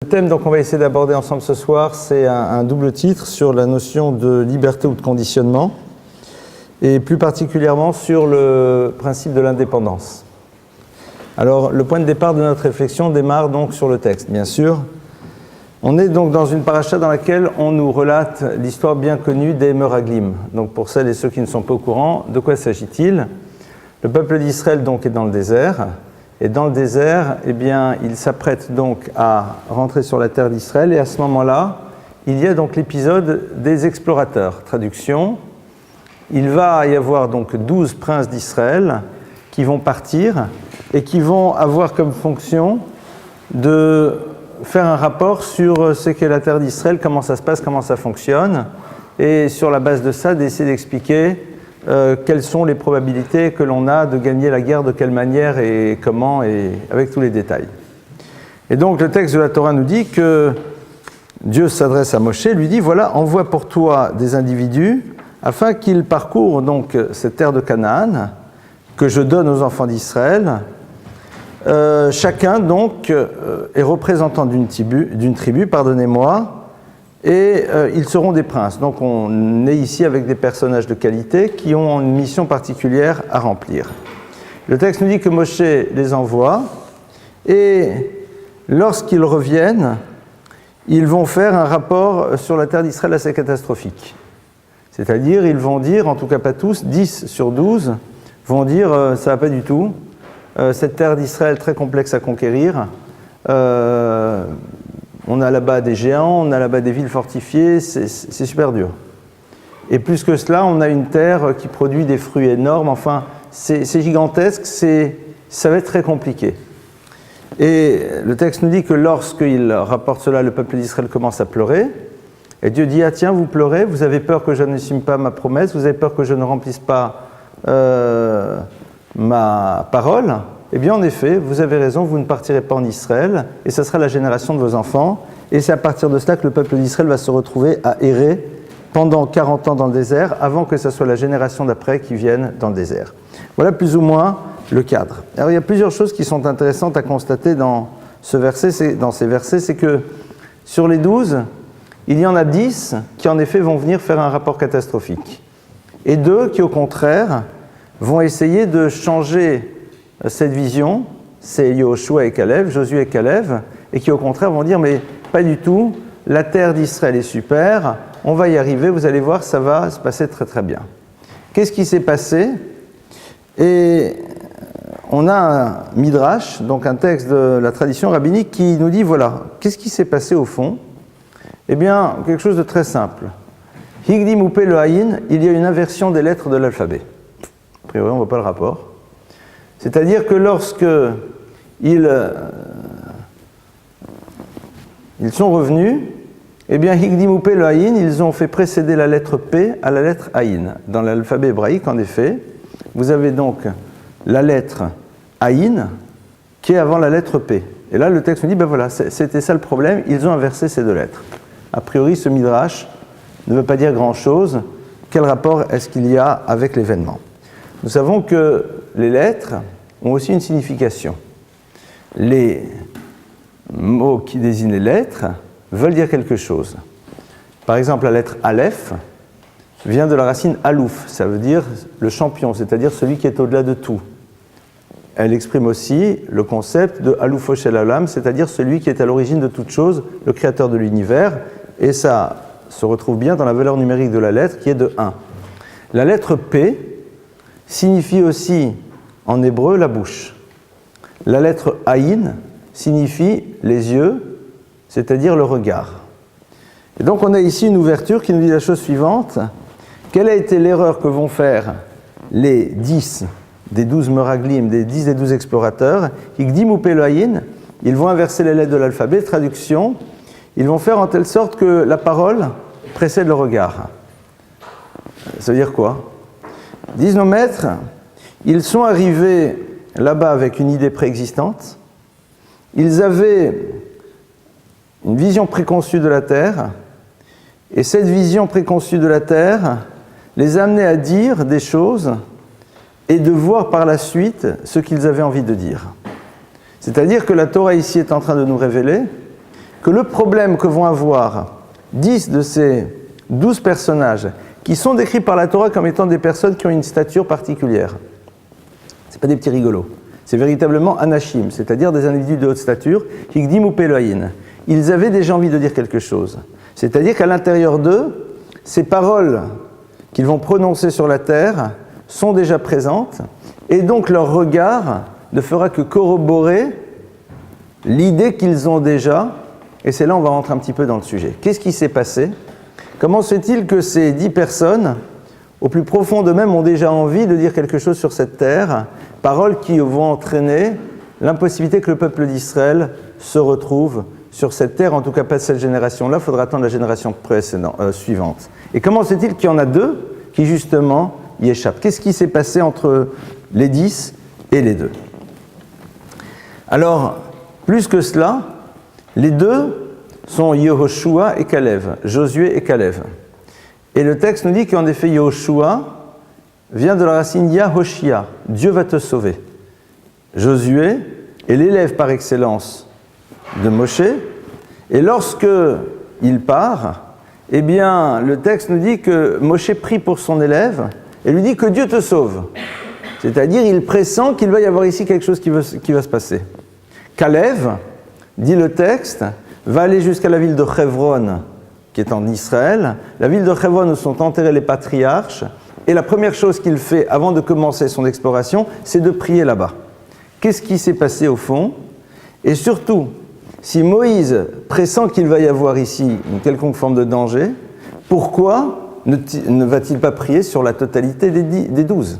Le thème qu'on va essayer d'aborder ensemble ce soir, c'est un double titre sur la notion de liberté ou de conditionnement, et plus particulièrement sur le principe de l'indépendance. Alors, le point de départ de notre réflexion démarre donc sur le texte, bien sûr. On est donc dans une paracha dans laquelle on nous relate l'histoire bien connue des Meraglim. Donc, pour celles et ceux qui ne sont pas au courant, de quoi s'agit-il? Le peuple d'Israël donc est dans le désert. Et dans le désert, eh bien, il s'apprête donc à rentrer sur la terre d'Israël. Et à ce moment-là, il y a donc l'épisode des explorateurs. Traduction, il va y avoir donc 12 princes d'Israël qui vont partir et qui vont avoir comme fonction de faire un rapport sur ce qu'est la terre d'Israël, comment ça se passe, comment ça fonctionne, et sur la base de ça, d'essayer d'expliquer quelles sont les probabilités que l'on a de gagner la guerre, de quelle manière et comment, et avec tous les détails. Et donc le texte de la Torah nous dit que Dieu s'adresse à Moshe, lui dit, voilà, envoie pour toi des individus afin qu'ils parcourent donc cette terre de Canaan que je donne aux enfants d'Israël. Chacun donc est représentant d'une tribu, pardonnez-moi, et ils seront des princes. Donc on est ici avec des personnages de qualité qui ont une mission particulière à remplir. Le texte nous dit que Moshe les envoie, et lorsqu'ils reviennent, ils vont faire un rapport sur la terre d'Israël assez catastrophique. C'est-à-dire, ils vont dire, en tout cas pas tous, 10 sur 12, vont dire ça va pas du tout, cette terre d'Israël très complexe à conquérir, on a là-bas des géants, on a là-bas des villes fortifiées, c'est super dur. Et plus que cela, on a une terre qui produit des fruits énormes, enfin, c'est gigantesque, ça va être très compliqué. Et le texte nous dit que lorsqu'il rapporte cela, le peuple d'Israël commence à pleurer, et Dieu dit, ah tiens, vous pleurez, vous avez peur que je n'assume pas ma promesse, vous avez peur que je ne remplisse pas ma parole. Eh bien, en effet, vous avez raison, vous ne partirez pas en Israël, et ce sera la génération de vos enfants. Et c'est à partir de cela que le peuple d'Israël va se retrouver à errer pendant 40 ans dans le désert, avant que ce soit la génération d'après qui vienne dans le désert. Voilà plus ou moins le cadre. Alors, il y a plusieurs choses qui sont intéressantes à constater dans ces versets, c'est que sur les 12, il y en a 10 qui, en effet, vont venir faire un rapport catastrophique. Et 2 qui, au contraire, vont essayer de changer cette vision, c'est Yoshua et Caleb, Josué et Caleb, et qui au contraire vont dire, mais pas du tout, la terre d'Israël est super, on va y arriver, vous allez voir, ça va se passer très très bien. Qu'est-ce qui s'est passé? Et on a un midrash, donc un texte de la tradition rabbinique qui nous dit, voilà, qu'est-ce qui s'est passé au fond? Eh bien, quelque chose de très simple. Higdim Upe le Haïn, il y a une inversion des lettres de l'alphabet. A priori, on ne voit pas le rapport. C'est-à-dire que lorsque ils sont revenus, eh bien, Higdim Upe le Haïn, ils ont fait précéder la lettre P à la lettre Haïn. Dans l'alphabet hébraïque, en effet, vous avez donc la lettre Haïn qui est avant la lettre P. Et là, le texte nous dit, ben voilà, c'était ça le problème, ils ont inversé ces deux lettres. A priori, ce midrash ne veut pas dire grand-chose. Quel rapport est-ce qu'il y a avec l'événement? Nous savons que les lettres ont aussi une signification. Les mots qui désignent les lettres veulent dire quelque chose. Par exemple, la lettre Aleph vient de la racine Alouf, ça veut dire le champion, c'est-à-dire celui qui est au-delà de tout. Elle exprime aussi le concept de Aloufo Shel Olam, c'est-à-dire celui qui est à l'origine de toute chose, le créateur de l'univers, et ça se retrouve bien dans la valeur numérique de la lettre qui est de 1. La lettre P signifie aussi en hébreu la bouche. La lettre Aïn signifie les yeux, c'est-à-dire le regard. Et donc on a ici une ouverture qui nous dit la chose suivante. Quelle a été l'erreur que vont faire les 10 des 12 Meraglim, des 10 des 12 explorateurs? Higdim Upe le Haïn, ils vont inverser les lettres de l'alphabet, traduction, ils vont faire en telle sorte que la parole précède le regard. Ça veut dire quoi? Disent nos maîtres, ils sont arrivés là-bas avec une idée préexistante, ils avaient une vision préconçue de la terre, et cette vision préconçue de la terre les amenait à dire des choses et de voir par la suite ce qu'ils avaient envie de dire. C'est-à-dire que la Torah ici est en train de nous révéler que le problème que vont avoir 10 de ces 12 personnages, qui sont décrits par la Torah comme étant des personnes qui ont une stature particulière, ce n'est pas des petits rigolos, c'est véritablement anashim, c'est-à-dire des individus de haute stature, higdim ou peloïn. Ils avaient déjà envie de dire quelque chose. C'est-à-dire qu'à l'intérieur d'eux, ces paroles qu'ils vont prononcer sur la terre sont déjà présentes, et donc leur regard ne fera que corroborer l'idée qu'ils ont déjà, et c'est là où on va rentrer un petit peu dans le sujet. Qu'est-ce qui s'est passé? Comment se fait-il que ces 10 personnes, au plus profond d'eux-mêmes, ont déjà envie de dire quelque chose sur cette terre, paroles qui vont entraîner l'impossibilité que le peuple d'Israël se retrouve sur cette terre, en tout cas pas cette génération-là, il faudra attendre la génération suivante. Et comment se fait-il qu'il y en a 2 qui justement y échappent? Qu'est-ce qui s'est passé entre les 10 et les 2? Alors, plus que cela, les 2 sont Yehoshua et Kalev, Josué et Kalev. Et le texte nous dit qu'en effet, Yehoshua vient de la racine Yahoshia, Dieu va te sauver. Josué est l'élève par excellence de Moshe, et lorsque il part, eh bien, le texte nous dit que Moshe prie pour son élève et lui dit que Dieu te sauve. C'est-à-dire, il pressent qu'il va y avoir ici quelque chose qui va se passer. Kalev, dit le texte, va aller jusqu'à la ville de Hebron, qui est en Israël, la ville de Hebron où sont enterrés les patriarches, et la première chose qu'il fait avant de commencer son exploration, c'est de prier là-bas. Qu'est-ce qui s'est passé au fond? Et surtout, si Moïse pressent qu'il va y avoir ici une quelconque forme de danger, pourquoi ne va-t-il pas prier sur la totalité des 12?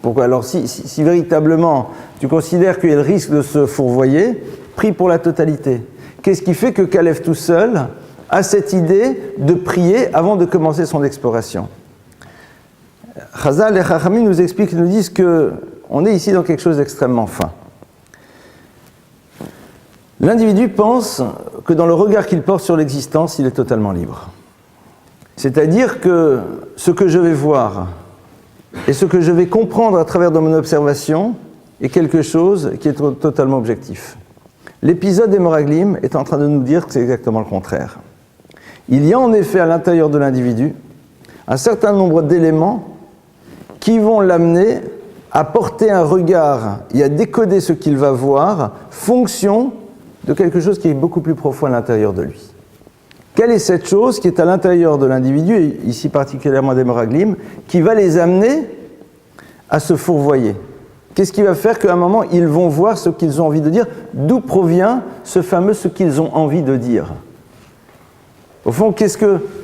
Pourquoi? Alors si véritablement tu considères qu'il y a le risque de se fourvoyer, prie pour la totalité. Qu'est-ce qui fait que Kalev tout seul a cette idée de prier avant de commencer son exploration? Chazal et Chachamim nous expliquent, nous disent qu'on est ici dans quelque chose d'extrêmement fin. L'individu pense que dans le regard qu'il porte sur l'existence, il est totalement libre. C'est-à-dire que ce que je vais voir et ce que je vais comprendre à travers de mon observation est quelque chose qui est totalement objectif. L'épisode des Meraglim est en train de nous dire que c'est exactement le contraire. Il y a en effet à l'intérieur de l'individu un certain nombre d'éléments qui vont l'amener à porter un regard et à décoder ce qu'il va voir, fonction de quelque chose qui est beaucoup plus profond à l'intérieur de lui. Quelle est cette chose qui est à l'intérieur de l'individu, et ici particulièrement des Meraglim, qui va les amener à se fourvoyer? Qu'est-ce qui va faire qu'à un moment, ils vont voir ce qu'ils ont envie de dire? D'où provient ce fameux « ce qu'ils ont envie de dire » ? Au fond,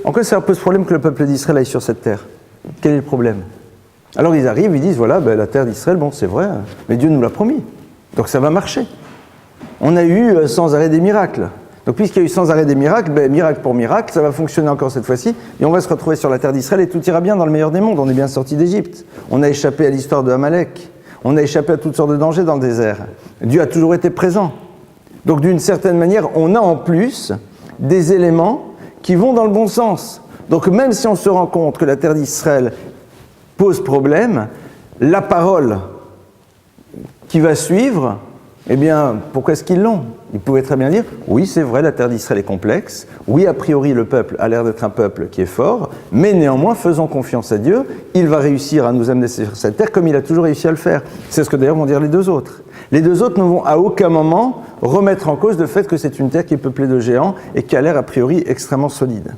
en quoi ça pose problème que le peuple d'Israël aille sur cette terre? Quel est le problème? Alors ils arrivent, ils disent, voilà, la terre d'Israël, bon, c'est vrai, mais Dieu nous l'a promis, donc ça va marcher. On a eu sans arrêt des miracles. Donc puisqu'il y a eu sans arrêt des miracles, miracle pour miracle, ça va fonctionner encore cette fois-ci, et on va se retrouver sur la terre d'Israël, et tout ira bien dans le meilleur des mondes. On est bien sorti d'Égypte. On a échappé à l'histoire de Amalek. On a échappé à toutes sortes de dangers dans le désert. Dieu a toujours été présent. Donc d'une certaine manière, on a en plus des éléments qui vont dans le bon sens. Donc même si on se rend compte que la terre d'Israël pose problème, la parole qui va suivre, eh bien, pourquoi est-ce qu'ils l'ont? Ils pouvaient très bien dire, oui, c'est vrai, la terre d'Israël est complexe, oui, a priori, le peuple a l'air d'être un peuple qui est fort, mais néanmoins, faisons confiance à Dieu, il va réussir à nous amener sur cette terre comme il a toujours réussi à le faire. C'est ce que d'ailleurs vont dire les 2 autres. Les 2 autres ne vont à aucun moment remettre en cause le fait que c'est une terre qui est peuplée de géants et qui a l'air a priori extrêmement solide.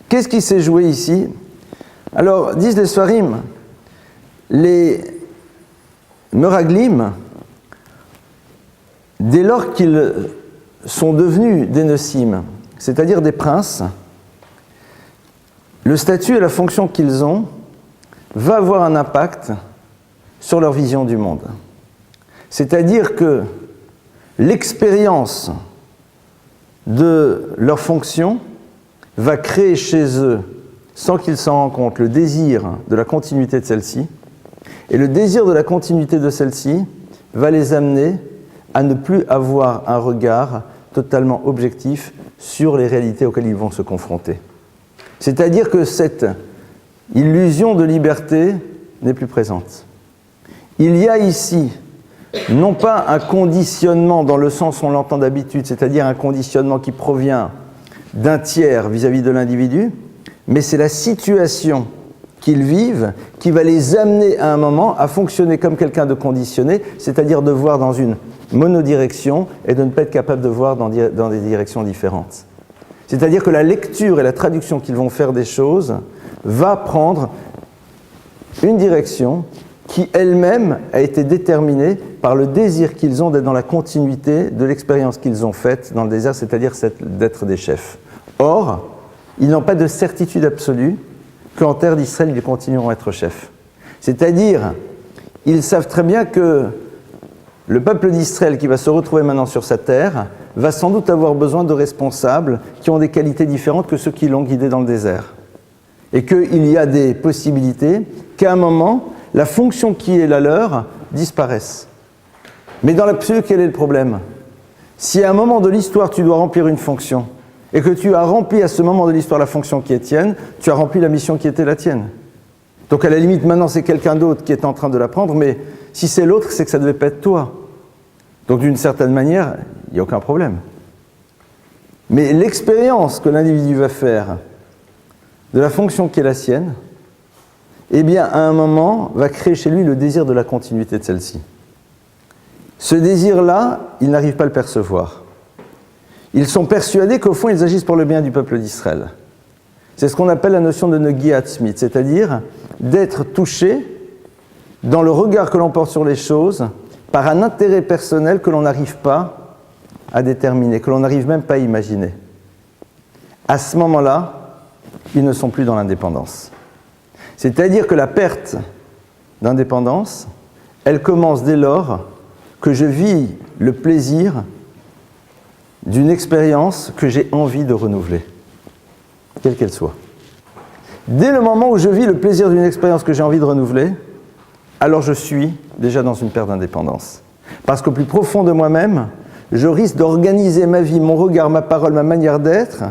Qu'est-ce qui s'est joué ici? Alors, disent les Sfarim, les Meraglim, dès lors qu'ils sont devenus des Nessim, c'est-à-dire des princes, le statut et la fonction qu'ils ont va avoir un impact sur leur vision du monde. C'est-à-dire que l'expérience de leur fonction va créer chez eux, sans qu'ils s'en rendent compte, le désir de la continuité de celle-ci, et le désir de la continuité de celle-ci va les amener à ne plus avoir un regard totalement objectif sur les réalités auxquelles ils vont se confronter. C'est-à-dire que cette illusion de liberté n'est plus présente. Il y a ici non pas un conditionnement dans le sens où on l'entend d'habitude, c'est-à-dire un conditionnement qui provient d'un tiers vis-à-vis de l'individu, mais c'est la situation qu'ils vivent qui va les amener à un moment à fonctionner comme quelqu'un de conditionné, c'est-à-dire de voir dans une monodirection et de ne pas être capable de voir dans des directions différentes. C'est-à-dire que la lecture et la traduction qu'ils vont faire des choses va prendre une direction qui elle-même a été déterminée par le désir qu'ils ont d'être dans la continuité de l'expérience qu'ils ont faite dans le désert, c'est-à-dire d'être des chefs. Or, ils n'ont pas de certitude absolue qu'en terre d'Israël, ils continueront à être chefs. C'est-à-dire, ils savent très bien que le peuple d'Israël qui va se retrouver maintenant sur sa terre va sans doute avoir besoin de responsables qui ont des qualités différentes que ceux qui l'ont guidé dans le désert. Et qu'il y a des possibilités qu'à un moment, la fonction qui est la leur disparaisse. Mais dans l'absolu, quel est le problème? Si à un moment de l'histoire, tu dois remplir une fonction, et que tu as rempli à ce moment de l'histoire la fonction qui est tienne, tu as rempli la mission qui était la tienne. Donc à la limite, maintenant, c'est quelqu'un d'autre qui est en train de la prendre, mais si c'est l'autre, c'est que ça ne devait pas être toi. Donc d'une certaine manière, il n'y a aucun problème. Mais l'expérience que l'individu va faire de la fonction qui est la sienne, eh bien, à un moment, va créer chez lui le désir de la continuité de celle-ci. Ce désir-là, il n'arrive pas à le percevoir. Ils sont persuadés qu'au fond, ils agissent pour le bien du peuple d'Israël. C'est ce qu'on appelle la notion de Negiat Smith, c'est-à-dire d'être touché dans le regard que l'on porte sur les choses par un intérêt personnel que l'on n'arrive pas à déterminer, que l'on n'arrive même pas à imaginer. À ce moment-là, ils ne sont plus dans l'indépendance. C'est-à-dire que la perte d'indépendance, elle commence dès lors que je vis le plaisir d'une expérience que j'ai envie de renouveler, quelle qu'elle soit. Dès le moment où je vis le plaisir d'une expérience que j'ai envie de renouveler, alors je suis déjà dans une perte d'indépendance. Parce qu'au plus profond de moi-même, je risque d'organiser ma vie, mon regard, ma parole, ma manière d'être,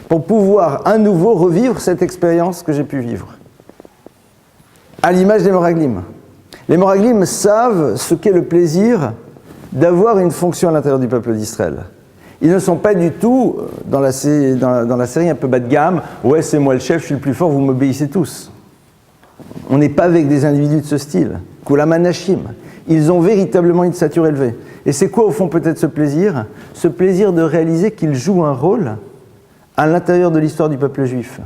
pour pouvoir à nouveau revivre cette expérience que j'ai pu vivre. À l'image des Moraglim. Les Moraglim savent ce qu'est le plaisir d'avoir une fonction à l'intérieur du peuple d'Israël. Ils ne sont pas du tout dans la série un peu bas de gamme, « Ouais, c'est moi le chef, je suis le plus fort, vous m'obéissez tous ». On n'est pas avec des individus de ce style. Kulam Anashim. Ils ont véritablement une stature élevée. Et c'est quoi au fond peut-être ce plaisir? Ce plaisir de réaliser qu'ils jouent un rôle à l'intérieur de l'histoire du peuple juif.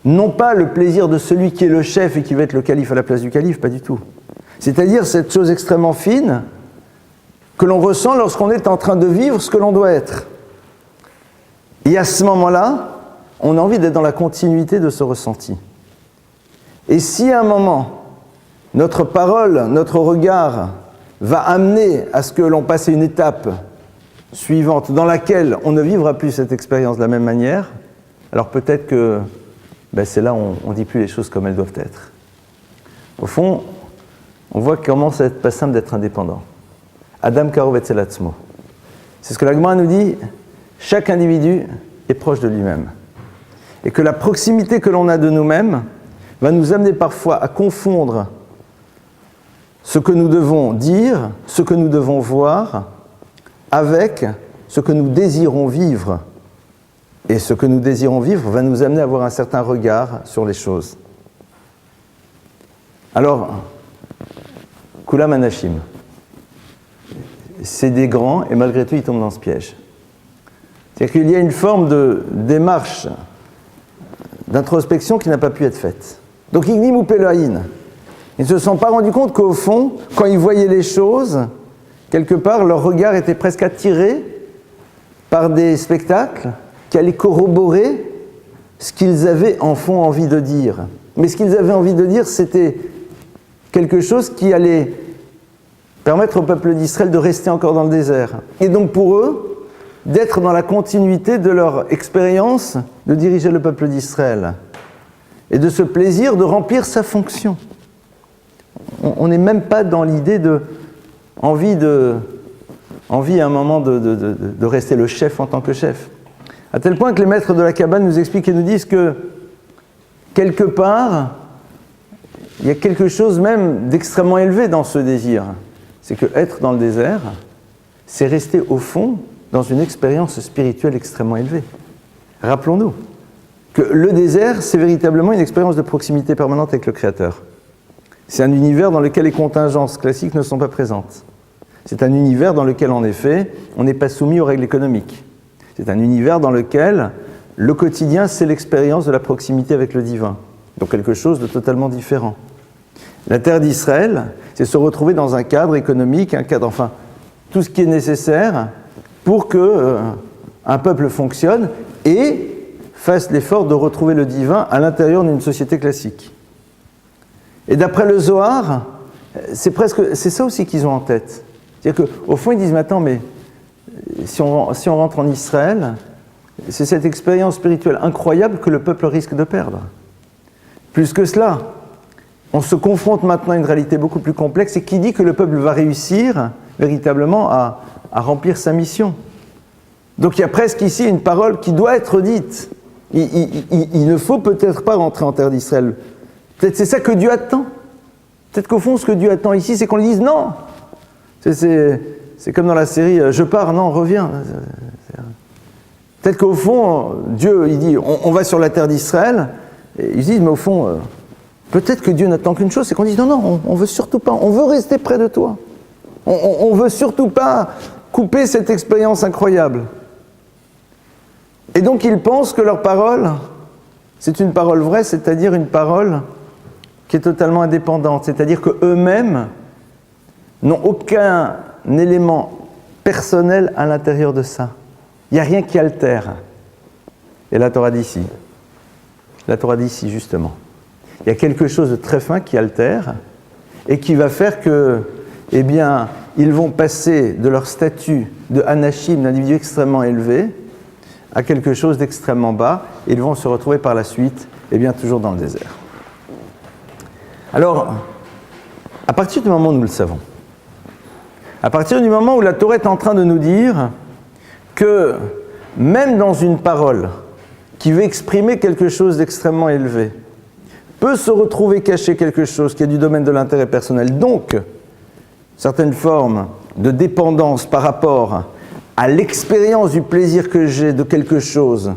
Non pas le plaisir de celui qui est le chef et qui va être le calife à la place du calife, pas du tout. C'est-à-dire cette chose extrêmement fine que l'on ressent lorsqu'on est en train de vivre ce que l'on doit être. Et à ce moment-là, on a envie d'être dans la continuité de ce ressenti. Et si à un moment, notre parole, notre regard va amener à ce que l'on passe à une étape suivante dans laquelle on ne vivra plus cette expérience de la même manière, alors peut-être que c'est là où on ne dit plus les choses comme elles doivent être. Au fond, on voit qu'il commence à être pas simple d'être indépendant. Adam Karov Etzel Atzmo. C'est ce que la Gemara nous dit, chaque individu est proche de lui-même. Et que la proximité que l'on a de nous-mêmes va nous amener parfois à confondre ce que nous devons dire, ce que nous devons voir, avec ce que nous désirons vivre. Et ce que nous désirons vivre va nous amener à avoir un certain regard sur les choses. Alors, Kulam Anashim, c'est des grands et malgré tout ils tombent dans ce piège. C'est-à-dire qu'il y a une forme de démarche, d'introspection qui n'a pas pu être faite. Donc Ignim ou Peloïn, ils ne se sont pas rendus compte qu'au fond, quand ils voyaient les choses, quelque part leur regard était presque attiré par des spectacles qui allaient corroborer ce qu'ils avaient en fond envie de dire. Mais ce qu'ils avaient envie de dire, c'était quelque chose qui allait permettre au peuple d'Israël de rester encore dans le désert. Et donc pour eux, d'être dans la continuité de leur expérience de diriger le peuple d'Israël. Et de ce plaisir de remplir sa fonction. On n'est même pas dans l'idée de envie à un moment de rester le chef en tant que chef. À tel point que les maîtres de la Kabbale nous expliquent et nous disent que, quelque part, il y a quelque chose même d'extrêmement élevé dans ce désir. c'est que être dans le désert, c'est rester au fond dans une expérience spirituelle extrêmement élevée. Rappelons-nous que le désert, c'est véritablement une expérience de proximité permanente avec le Créateur. C'est un univers dans lequel les contingences classiques ne sont pas présentes. C'est un univers dans lequel, en effet, on n'est pas soumis aux règles économiques. C'est un univers dans lequel le quotidien, c'est l'expérience de la proximité avec le divin. Donc quelque chose de totalement différent. La terre d'Israël, c'est se retrouver dans un cadre économique, un cadre, enfin, tout ce qui est nécessaire pour que un peuple fonctionne et fasse l'effort de retrouver le divin à l'intérieur d'une société classique. Et d'après le Zohar, c'est ça aussi qu'ils ont en tête. C'est-à-dire qu'au fond, ils disent, mais attends, mais si on rentre en Israël, c'est cette expérience spirituelle incroyable que le peuple risque de perdre. Plus que cela, on se confronte maintenant à une réalité beaucoup plus complexe et qui dit que le peuple va réussir véritablement à remplir sa mission. Donc il y a presque ici une parole qui doit être dite. Il ne faut peut-être pas rentrer en terre d'Israël. Peut-être c'est ça que Dieu attend. Peut-être qu'au fond, ce que Dieu attend ici, c'est qu'on lui dise non. C'est comme dans la série « Je pars, non, reviens ». Peut-être qu'au fond, Dieu, il dit « On va sur la terre d'Israël ». Et ils disent « Mais au fond, peut-être que Dieu n'attend qu'une chose, c'est qu'on dise « Non, non, on veut surtout pas, on veut rester près de toi. On veut surtout pas couper cette expérience incroyable. » Et donc ils pensent que leur parole, c'est une parole vraie, c'est-à-dire une parole qui est totalement indépendante, c'est-à-dire qu'eux-mêmes n'ont aucun élément personnel à l'intérieur de ça. Il n'y a rien qui altère. Et la Torah dit ici. La Torah dit ici, justement. Il y a quelque chose de très fin qui altère et qui va faire que, eh bien, ils vont passer de leur statut de anachim, d'individu extrêmement élevé, à quelque chose d'extrêmement bas, et ils vont se retrouver par la suite, eh bien, toujours dans le désert. Alors, à partir du moment où nous le savons, à partir du moment où la Torah est en train de nous dire que même dans une parole qui veut exprimer quelque chose d'extrêmement élevé, peut se retrouver caché quelque chose qui est du domaine de l'intérêt personnel, donc certaines formes de dépendance par rapport à l'expérience du plaisir que j'ai de quelque chose,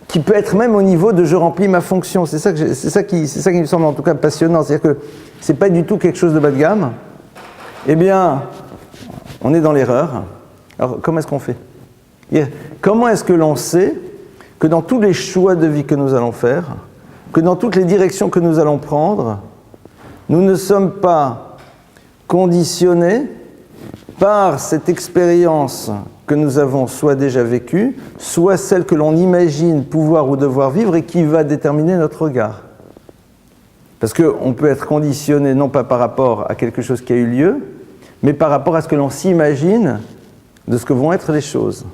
qui peut être même au niveau de je remplis ma fonction. C'est ça qui me semble en tout cas passionnant. C'est-à-dire que c'est pas du tout quelque chose de bas de gamme. Eh bien, on est dans l'erreur. Alors, comment est-ce qu'on fait ? Comment est-ce que l'on sait que dans tous les choix de vie que nous allons faire, que dans toutes les directions que nous allons prendre, nous ne sommes pas conditionnés par cette expérience que nous avons soit déjà vécue, soit celle que l'on imagine pouvoir ou devoir vivre et qui va déterminer notre regard. Parce qu'on peut être conditionné non pas par rapport à quelque chose qui a eu lieu, mais par rapport à ce que l'on s'imagine de ce que vont être les choses.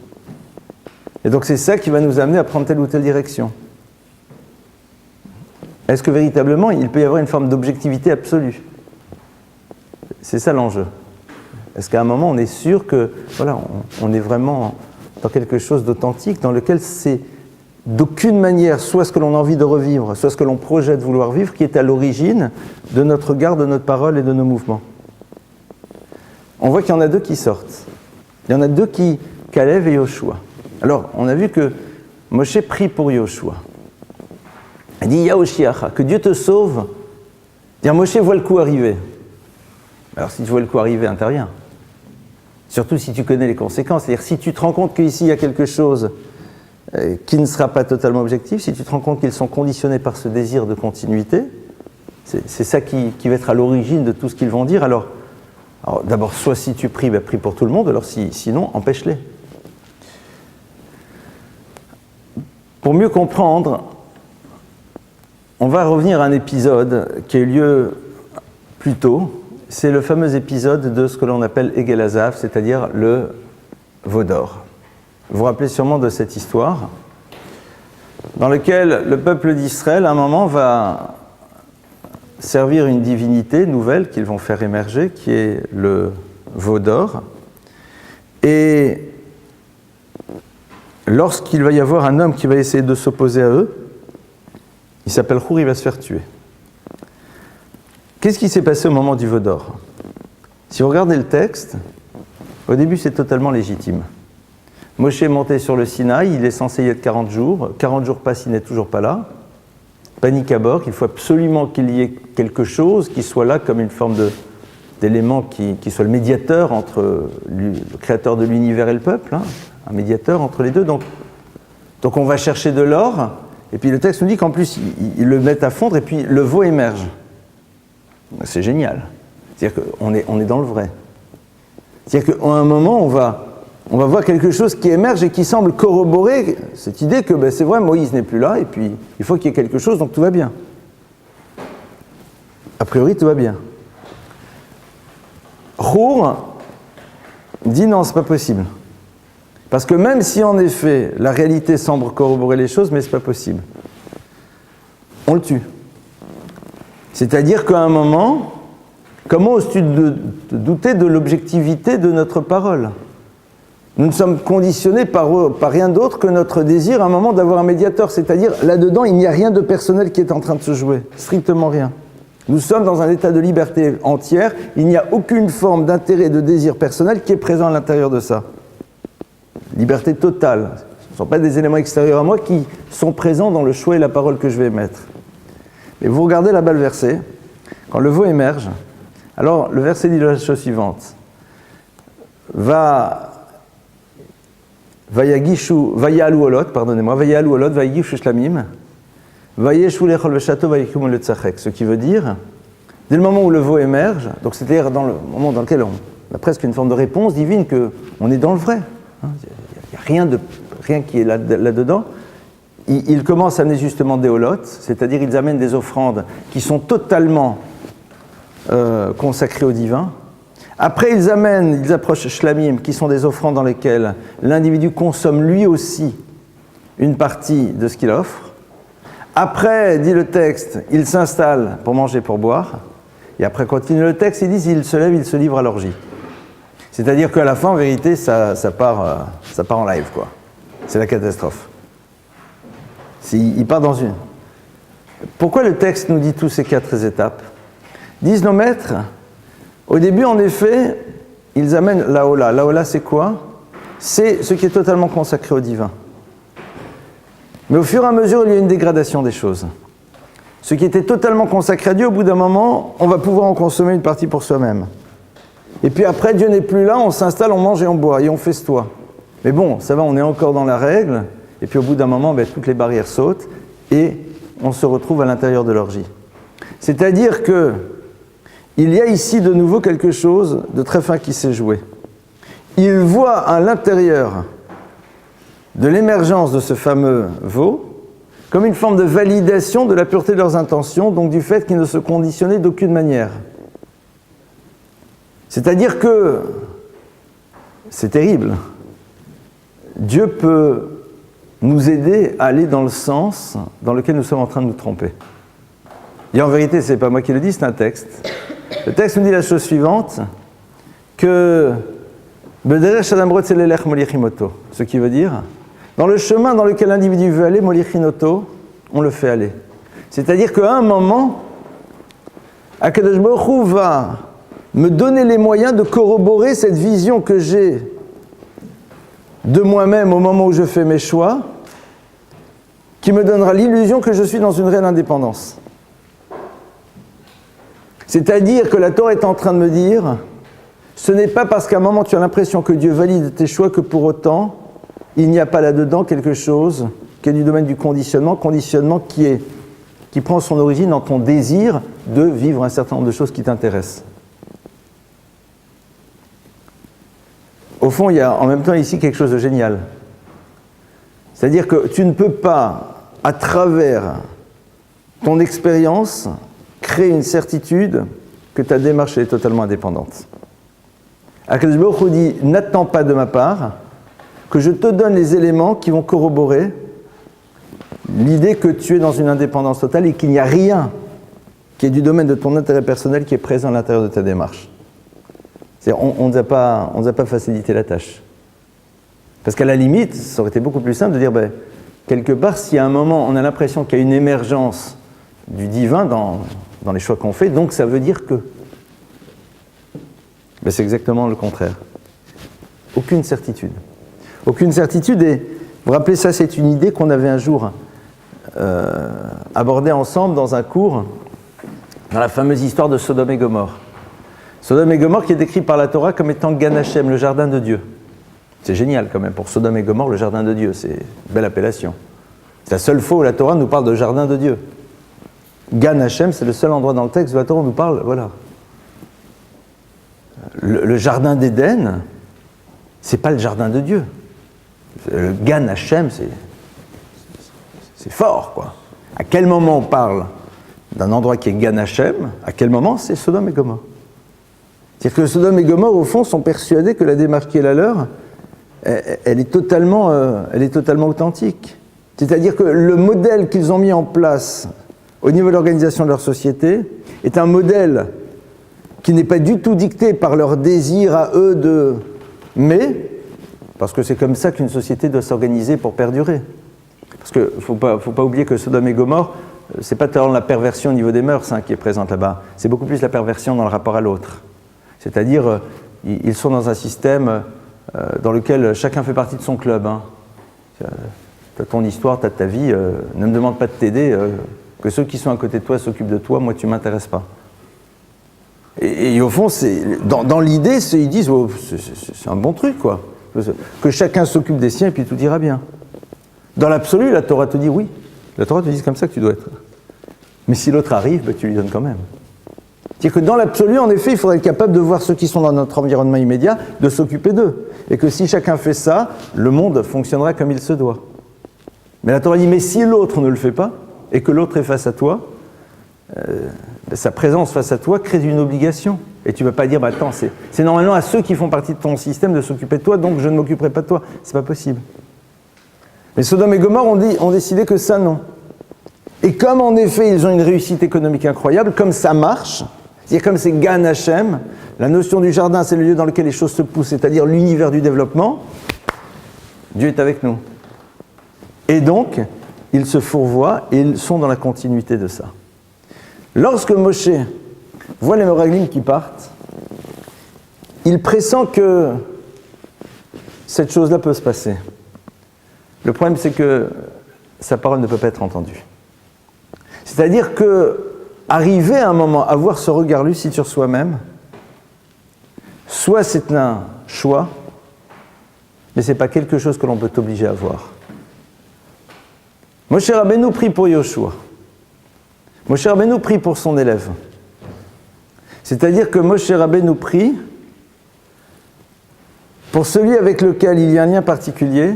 Et donc c'est ça qui va nous amener à prendre telle ou telle direction. Est-ce que véritablement il peut y avoir une forme d'objectivité absolue ? C'est ça l'enjeu. Est-ce qu'à un moment on est sûr que voilà, on est vraiment dans quelque chose d'authentique, dans lequel c'est d'aucune manière soit ce que l'on a envie de revivre, soit ce que l'on projette vouloir vivre, qui est à l'origine de notre regard, de notre parole et de nos mouvements. On voit qu'il y en a deux qui sortent. Il y en a deux qui, Caleb et Yoshua. Alors, on a vu que Moshe prie pour Yoshua. Il dit Yaoshiacha, que Dieu te sauve. Dire Moshe voit le coup arriver. Alors, si tu vois le coup arriver, interviens. Surtout si tu connais les conséquences. C'est-à-dire, si tu te rends compte qu'ici, il y a quelque chose qui ne sera pas totalement objectif, si tu te rends compte qu'ils sont conditionnés par ce désir de continuité, c'est ça qui va être à l'origine de tout ce qu'ils vont dire. Alors d'abord, soit si tu pries, prie pour tout le monde, alors sinon, empêche-les. Pour mieux comprendre, on va revenir à un épisode qui a eu lieu plus tôt. C'est le fameux épisode de ce que l'on appelle Egel Hazav, c'est-à-dire le veau d'or. Vous vous rappelez sûrement de cette histoire, dans laquelle le peuple d'Israël, à un moment, va servir une divinité nouvelle qu'ils vont faire émerger, qui est le veau d'or. Et lorsqu'il va y avoir un homme qui va essayer de s'opposer à eux, il s'appelle Hur, il va se faire tuer. Qu'est-ce qui s'est passé au moment du veau d'or ? Si vous regardez le texte, au début c'est totalement légitime. Moshe est monté sur le Sinaï, il est censé y être 40 jours. 40 jours passent, il n'est toujours pas là. Panique à bord, il faut absolument qu'il y ait quelque chose qui soit là comme une forme d'élément qui soit le médiateur entre le créateur de l'univers et le peuple, hein, un médiateur entre les deux. Donc on va chercher de l'or, et puis le texte nous dit qu'en plus ils le mettent à fondre, et puis le veau émerge. C'est génial. C'est-à-dire qu'on est dans le vrai. C'est-à-dire qu'à un moment, on va voir quelque chose qui émerge et qui semble corroborer cette idée que c'est vrai, Moïse n'est plus là, et puis il faut qu'il y ait quelque chose, donc tout va bien. A priori, tout va bien. Hur dit non, c'est pas possible. Parce que même si en effet la réalité semble corroborer les choses, mais c'est pas possible. On le tue. C'est-à-dire qu'à un moment, comment oses-tu de douter de l'objectivité de notre parole ? Nous ne sommes conditionnés par rien d'autre que notre désir à un moment d'avoir un médiateur. C'est-à-dire, là-dedans, il n'y a rien de personnel qui est en train de se jouer. Strictement rien. Nous sommes dans un état de liberté entière. Il n'y a aucune forme d'intérêt, de désir personnel qui est présent à l'intérieur de ça. Liberté totale. Ce ne sont pas des éléments extérieurs à moi qui sont présents dans le choix et la parole que je vais émettre. Et vous regardez là-bas le verset. Quand le veau émerge, alors le verset dit la chose suivante. Vayalu olot, vayagishu shlamim, vayeshu lechol veshato, vayikum le tzachek. Ce qui veut dire, dès le moment où le veau émerge, donc c'est-à-dire dans le moment dans lequel on a presque une forme de réponse divine qu'on est dans le vrai. Il n'y a rien qui est là-dedans. Ils commencent à amener justement des holotes, c'est-à-dire ils amènent des offrandes qui sont totalement consacrées au divin. Après, ils approchent shlamim, qui sont des offrandes dans lesquelles l'individu consomme lui aussi une partie de ce qu'il offre. Après, dit le texte, il s'installe pour manger, pour boire. Et après, continue le texte, ils disent, il se lève, il se livre à l'orgie. C'est-à-dire qu'à la fin, en vérité, ça part en live, quoi. C'est la catastrophe. Il part dans une. Pourquoi le texte nous dit tous ces 4 étapes ? Disent nos maîtres, au début, en effet, ils amènent la Ola. La Ola, c'est quoi ? C'est ce qui est totalement consacré au divin. Mais au fur et à mesure, il y a une dégradation des choses. Ce qui était totalement consacré à Dieu, au bout d'un moment, on va pouvoir en consommer une partie pour soi-même. Et puis après, Dieu n'est plus là, on s'installe, on mange et on boit, et on festoie. Mais bon, ça va, on est encore dans la règle, et puis au bout d'un moment, toutes les barrières sautent, et on se retrouve à l'intérieur de l'orgie. C'est-à-dire que il y a ici de nouveau quelque chose de très fin qui s'est joué. Il voit à l'intérieur de l'émergence de ce fameux veau comme une forme de validation de la pureté de leurs intentions, donc du fait qu'ils ne se conditionnaient d'aucune manière. C'est-à-dire que, c'est terrible, Dieu peut nous aider à aller dans le sens dans lequel nous sommes en train de nous tromper. Et en vérité, ce n'est pas moi qui le dis, c'est un texte. Le texte nous dit la chose suivante, que ce qui veut dire, dans le chemin dans lequel l'individu veut aller, molichinoto, on le fait aller. C'est-à-dire qu'à un moment, Akadosh Baruch Hu va me donner les moyens de corroborer cette vision que j'ai de moi-même au moment où je fais mes choix, qui me donnera l'illusion que je suis dans une réelle indépendance. C'est-à-dire que la Torah est en train de me dire, ce n'est pas parce qu'à un moment tu as l'impression que Dieu valide tes choix que pour autant, il n'y a pas là-dedans quelque chose qui est du domaine du conditionnement qui prend son origine dans ton désir de vivre un certain nombre de choses qui t'intéressent. Au fond, il y a en même temps ici quelque chose de génial. C'est-à-dire que tu ne peux pas, à travers ton expérience, créer une certitude que ta démarche est totalement indépendante. Akadosh Baruch Hu dit, n'attends pas de ma part que je te donne les éléments qui vont corroborer l'idée que tu es dans une indépendance totale et qu'il n'y a rien qui est du domaine de ton intérêt personnel qui est présent à l'intérieur de ta démarche. On ne nous a pas facilité la tâche. Parce qu'à la limite, ça aurait été beaucoup plus simple de dire, quelque part, si à un moment on a l'impression qu'il y a une émergence du divin dans les choix qu'on fait, donc ça veut dire que. Mais c'est exactement le contraire. Aucune certitude. Aucune certitude, et vous vous rappelez, ça c'est une idée qu'on avait un jour abordée ensemble dans un cours, dans la fameuse histoire de Sodome et Gomorrhe. Sodome et Gomorrhe qui est décrit par la Torah comme étant Gan Hashem, le jardin de Dieu. C'est génial quand même, pour Sodome et Gomorrhe, le jardin de Dieu, c'est une belle appellation. C'est la seule fois où la Torah nous parle de jardin de Dieu. Gan Hashem, c'est le seul endroit dans le texte où la Torah nous parle, voilà. Le jardin d'Éden, c'est pas le jardin de Dieu. Le Gan Hashem, c'est fort, quoi. À quel moment on parle d'un endroit qui est Gan Hashem? À quel moment c'est Sodome et Gomorrhe? C'est-à-dire que Sodome et Gomorrhe, au fond, sont persuadés que la démarche qui est la leur, elle est totalement authentique. C'est-à-dire que le modèle qu'ils ont mis en place au niveau de l'organisation de leur société est un modèle qui n'est pas du tout dicté par leur désir à eux de... Mais, parce que c'est comme ça qu'une société doit s'organiser pour perdurer. Parce qu'il ne faut pas oublier que Sodome et Gomorrhe, c'est pas tellement la perversion au niveau des mœurs qui est présente là-bas, c'est beaucoup plus la perversion dans le rapport à l'autre. C'est-à-dire, ils sont dans un système dans lequel chacun fait partie de son club. Tu as ton histoire, tu as ta vie, ne me demande pas de t'aider, que ceux qui sont à côté de toi s'occupent de toi, moi tu ne m'intéresses pas. Et au fond, dans l'idée, ils disent oh, c'est un bon truc, quoi. Que chacun s'occupe des siens et puis tout ira bien. Dans l'absolu, la Torah te dit oui. La Torah te dit c'est comme ça que tu dois être. Mais si l'autre arrive, tu lui donnes quand même. C'est-à-dire que dans l'absolu, en effet, il faudrait être capable de voir ceux qui sont dans notre environnement immédiat, de s'occuper d'eux. Et que si chacun fait ça, le monde fonctionnera comme il se doit. Mais la Torah dit, mais si l'autre ne le fait pas, et que l'autre est face à toi, sa présence face à toi crée une obligation. Et tu ne peux pas dire, attends, c'est normalement à ceux qui font partie de ton système de s'occuper de toi, donc je ne m'occuperai pas de toi. C'est pas possible. Mais Sodome et Gomorrhe ont décidé que ça, non. Et comme en effet, ils ont une réussite économique incroyable, comme ça marche, c'est-à-dire comme c'est Gan Hashem, la notion du jardin, c'est le lieu dans lequel les choses se poussent, c'est-à-dire l'univers du développement, Dieu est avec nous. Et donc, ils se fourvoient et ils sont dans la continuité de ça. Lorsque Moshe voit les Meraglim qui partent, il pressent que cette chose-là peut se passer. Le problème, c'est que sa parole ne peut pas être entendue. C'est-à-dire que arriver à un moment à avoir ce regard lucide sur soi-même, soit c'est un choix, mais ce n'est pas quelque chose que l'on peut t'obliger à voir. Moshe Rabbeinu prie pour Yoshua. Moshe Rabbeinu prie pour son élève. C'est-à-dire que Moshe Rabbeinu prie pour celui avec lequel il y a un lien particulier,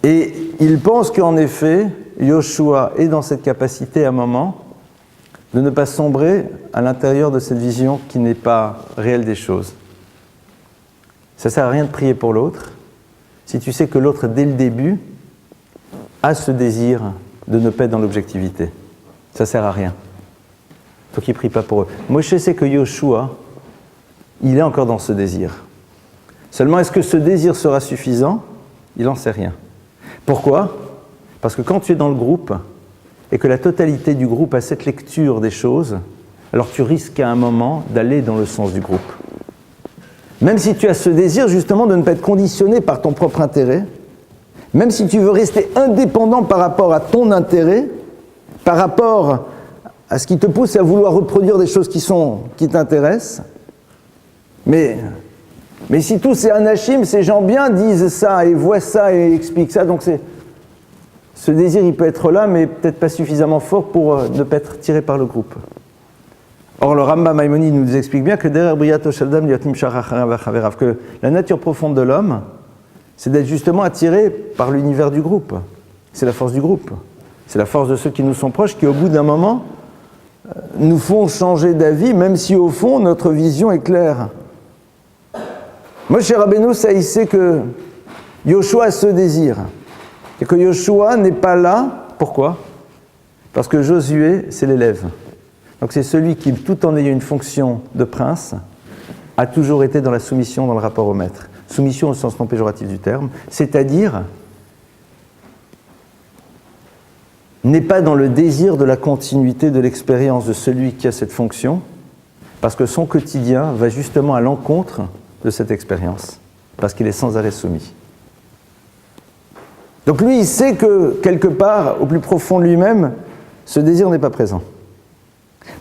et il pense qu'en effet, Yoshua est dans cette capacité à un moment de ne pas sombrer à l'intérieur de cette vision qui n'est pas réelle des choses. Ça ne sert à rien de prier pour l'autre si tu sais que l'autre, dès le début, a ce désir de ne pas être dans l'objectivité. Ça ne sert à rien. Toi qui ne pries pas pour eux. Moshe sait que Yoshua, il est encore dans ce désir. Seulement, est-ce que ce désir sera suffisant? Il n'en sait rien. Pourquoi? Parce que quand tu es dans le groupe et que la totalité du groupe a cette lecture des choses, alors tu risques à un moment d'aller dans le sens du groupe. Même si tu as ce désir justement de ne pas être conditionné par ton propre intérêt, même si tu veux rester indépendant par rapport à ton intérêt, par rapport à ce qui te pousse à vouloir reproduire des choses qui t'intéressent, mais si tous ces anachim, ces gens bien disent ça et voient ça et expliquent ça, donc ce désir il peut être là, mais peut-être pas suffisamment fort pour ne pas être tiré par le groupe. Or, le Rambam Maïmonide nous explique bien que que la nature profonde de l'homme, c'est d'être justement attiré par l'univers du groupe. C'est la force du groupe. C'est la force de ceux qui nous sont proches qui, au bout d'un moment, nous font changer d'avis, même si au fond, notre vision est claire. Moshe Rabbeinu, ça, il sait que Yoshua a ce désir. Et que Yoshua n'est pas là. Pourquoi? Parce que Josué, c'est l'élève. Donc c'est celui qui, tout en ayant une fonction de prince, a toujours été dans la soumission, dans le rapport au maître. Soumission au sens non péjoratif du terme, c'est-à-dire n'est pas dans le désir de la continuité de l'expérience de celui qui a cette fonction, Parce que son quotidien va justement à l'encontre de cette expérience, parce qu'il est sans arrêt soumis. Donc lui, il sait que, quelque part, au plus profond de lui-même, ce désir n'est pas présent.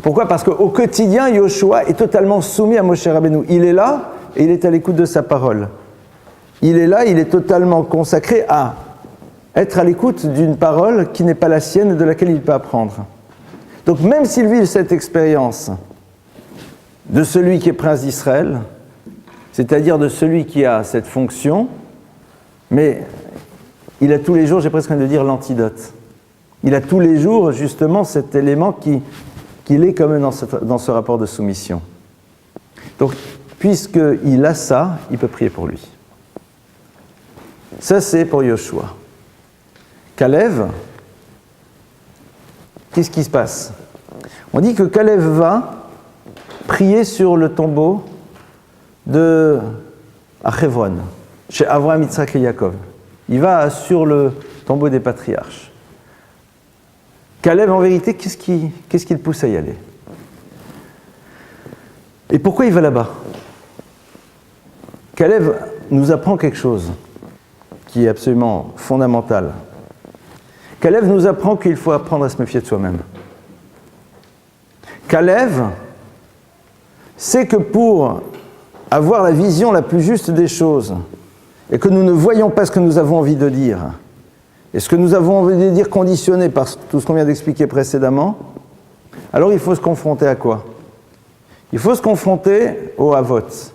Pourquoi ? Parce qu'au quotidien, Yoshua est totalement soumis à Moshe Rabbeinu. Il est là et il est à l'écoute de sa parole. Il est là, il est totalement consacré à être à l'écoute d'une parole qui n'est pas la sienne et de laquelle il peut apprendre. Donc même s'il vit cette expérience de celui qui est prince d'Israël, c'est-à-dire de celui qui a cette fonction, mais il a tous les jours, j'ai presque envie de dire, l'antidote. Il a tous les jours, justement, cet élément qu'il est quand même dans ce rapport de soumission. Donc, puisqu'il a ça, il peut prier pour lui. Ça, c'est pour Yoshua. Kalev, qu'est-ce qui se passe ? On dit que Kalev va prier sur le tombeau de Hebron, chez Avraham, Yitzhak et Yaakov. Il va sur le tombeau des patriarches. Kalev, en vérité, qu'est-ce qui le pousse à y aller ? Et pourquoi il va là-bas ? Kalev nous apprend quelque chose qui est absolument fondamental. Kalev nous apprend qu'il faut apprendre à se méfier de soi-même. Kalev sait que pour avoir la vision la plus juste des choses, et que nous ne voyons pas ce que nous avons envie de dire, et ce que nous avons envie de dire conditionné par tout ce qu'on vient d'expliquer précédemment, alors il faut se confronter à quoi ? Il faut se confronter aux Havot.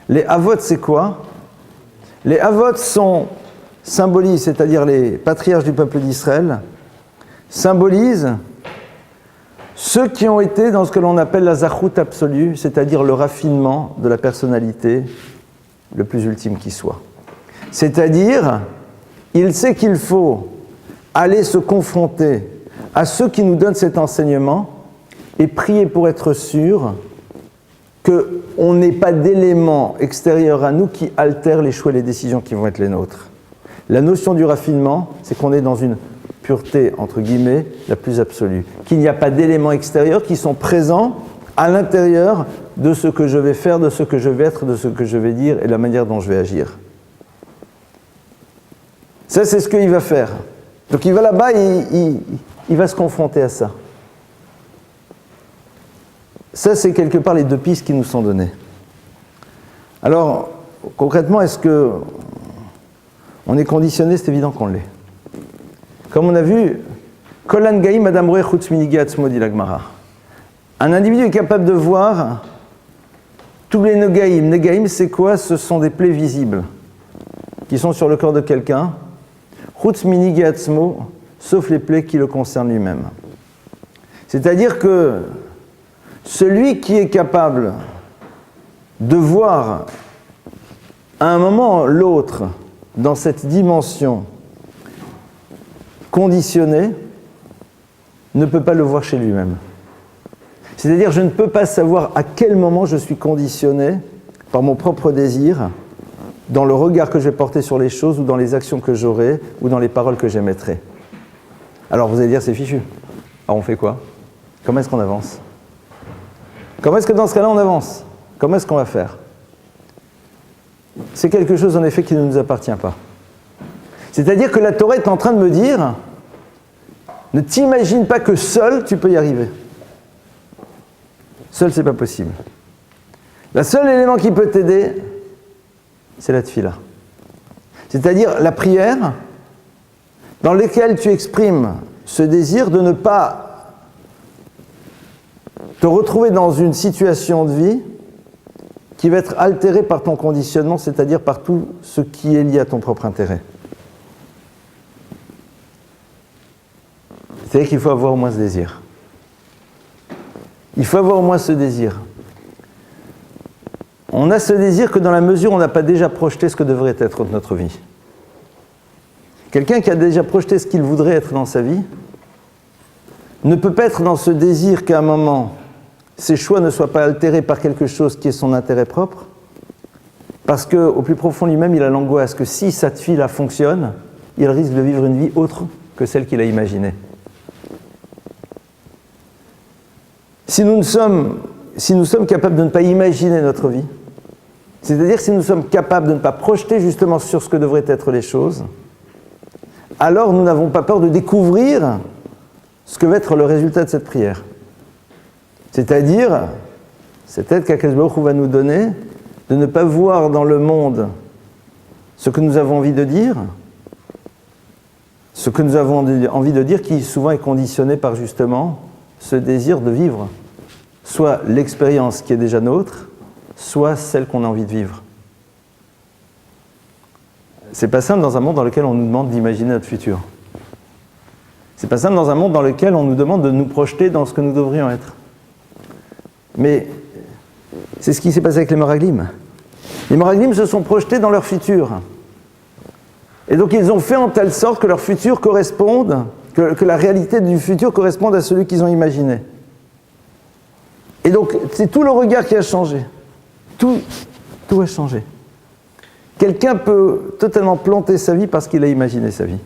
Les Havot, c'est quoi ? Les Havot symbolisent, c'est-à-dire les patriarches du peuple d'Israël, symbolisent ceux qui ont été dans ce que l'on appelle la zachout absolue, c'est-à-dire le raffinement de la personnalité le plus ultime qui soit. C'est-à-dire, il sait qu'il faut aller se confronter à ceux qui nous donnent cet enseignement et prier pour être sûr qu'on n'ait pas d'éléments extérieurs à nous qui altèrent les choix et les décisions qui vont être les nôtres. La notion du raffinement, c'est qu'on est dans une pureté, entre guillemets, la plus absolue. Qu'il n'y a pas d'éléments extérieurs qui sont présents à l'intérieur de ce que je vais faire, de ce que je vais être, de ce que je vais dire et de la manière dont je vais agir. Ça, c'est ce qu'il va faire. Donc il va là-bas et il va se confronter à ça. Ça, c'est quelque part les deux pistes qui nous sont données. Alors, concrètement, est-ce que on est conditionné ? C'est évident qu'on l'est. Comme on a vu, Kolan Gaïm Adam Roé Chutz Minigi Atzmo dit la Gemara. Un individu est capable de voir tous les Negaïm. Negaïm, c'est quoi ? Ce sont des plaies visibles qui sont sur le corps de quelqu'un. Chutz Minigi Atzmo, sauf les plaies qui le concernent lui-même. C'est-à-dire que celui qui est capable de voir à un moment l'autre dans cette dimension conditionnée ne peut pas le voir chez lui-même. C'est-à-dire, je ne peux pas savoir à quel moment je suis conditionné par mon propre désir dans le regard que je vais porter sur les choses ou dans les actions que j'aurai ou dans les paroles que j'émettrai. Alors vous allez dire, c'est fichu. Alors on fait quoi ? Comment est-ce qu'on avance ? Comment est-ce que dans ce cas-là on avance ? Comment est-ce qu'on va faire ? C'est quelque chose en effet qui ne nous appartient pas. C'est-à-dire que la Torah est en train de me dire, ne t'imagine pas que seul tu peux y arriver. Seul, c'est pas possible. Le seul élément qui peut t'aider, c'est la tefila. C'est-à-dire la prière dans laquelle tu exprimes ce désir de ne pas te retrouver dans une situation de vie qui va être altérée par ton conditionnement, c'est-à-dire par tout ce qui est lié à ton propre intérêt. C'est-à-dire qu'il faut avoir au moins ce désir. Il faut avoir au moins ce désir. On a ce désir que dans la mesure où on n'a pas déjà projeté ce que devrait être notre vie. Quelqu'un qui a déjà projeté ce qu'il voudrait être dans sa vie ne peut pas être dans ce désir qu'à un moment, ses choix ne soient pas altérés par quelque chose qui est son intérêt propre, parce qu'au plus profond lui-même, il a l'angoisse que si sa tefila fonctionne, il risque de vivre une vie autre que celle qu'il a imaginée. Si nous ne sommes si nous sommes capables de ne pas imaginer notre vie, c'est-à-dire si nous sommes capables de ne pas projeter justement sur ce que devraient être les choses, alors nous n'avons pas peur de découvrir ce que va être le résultat de cette prière. C'est-à-dire, cette aide qu'Akadosh Baruch Hu va nous donner, de ne pas voir dans le monde ce que nous avons envie de dire, ce que nous avons envie de dire qui souvent est conditionné par justement ce désir de vivre, soit l'expérience qui est déjà nôtre, soit celle qu'on a envie de vivre. C'est pas simple dans un monde dans lequel on nous demande d'imaginer notre futur. C'est pas simple dans un monde dans lequel on nous demande de nous projeter dans ce que nous devrions être. Mais c'est ce qui s'est passé avec les Meraglim. Les Meraglim se sont projetés dans leur futur. Et donc ils ont fait en telle sorte que leur futur corresponde, que la réalité du futur corresponde à celui qu'ils ont imaginé. Et donc c'est tout le regard qui a changé. Tout a changé. Quelqu'un peut totalement planter sa vie parce qu'il a imaginé sa vie.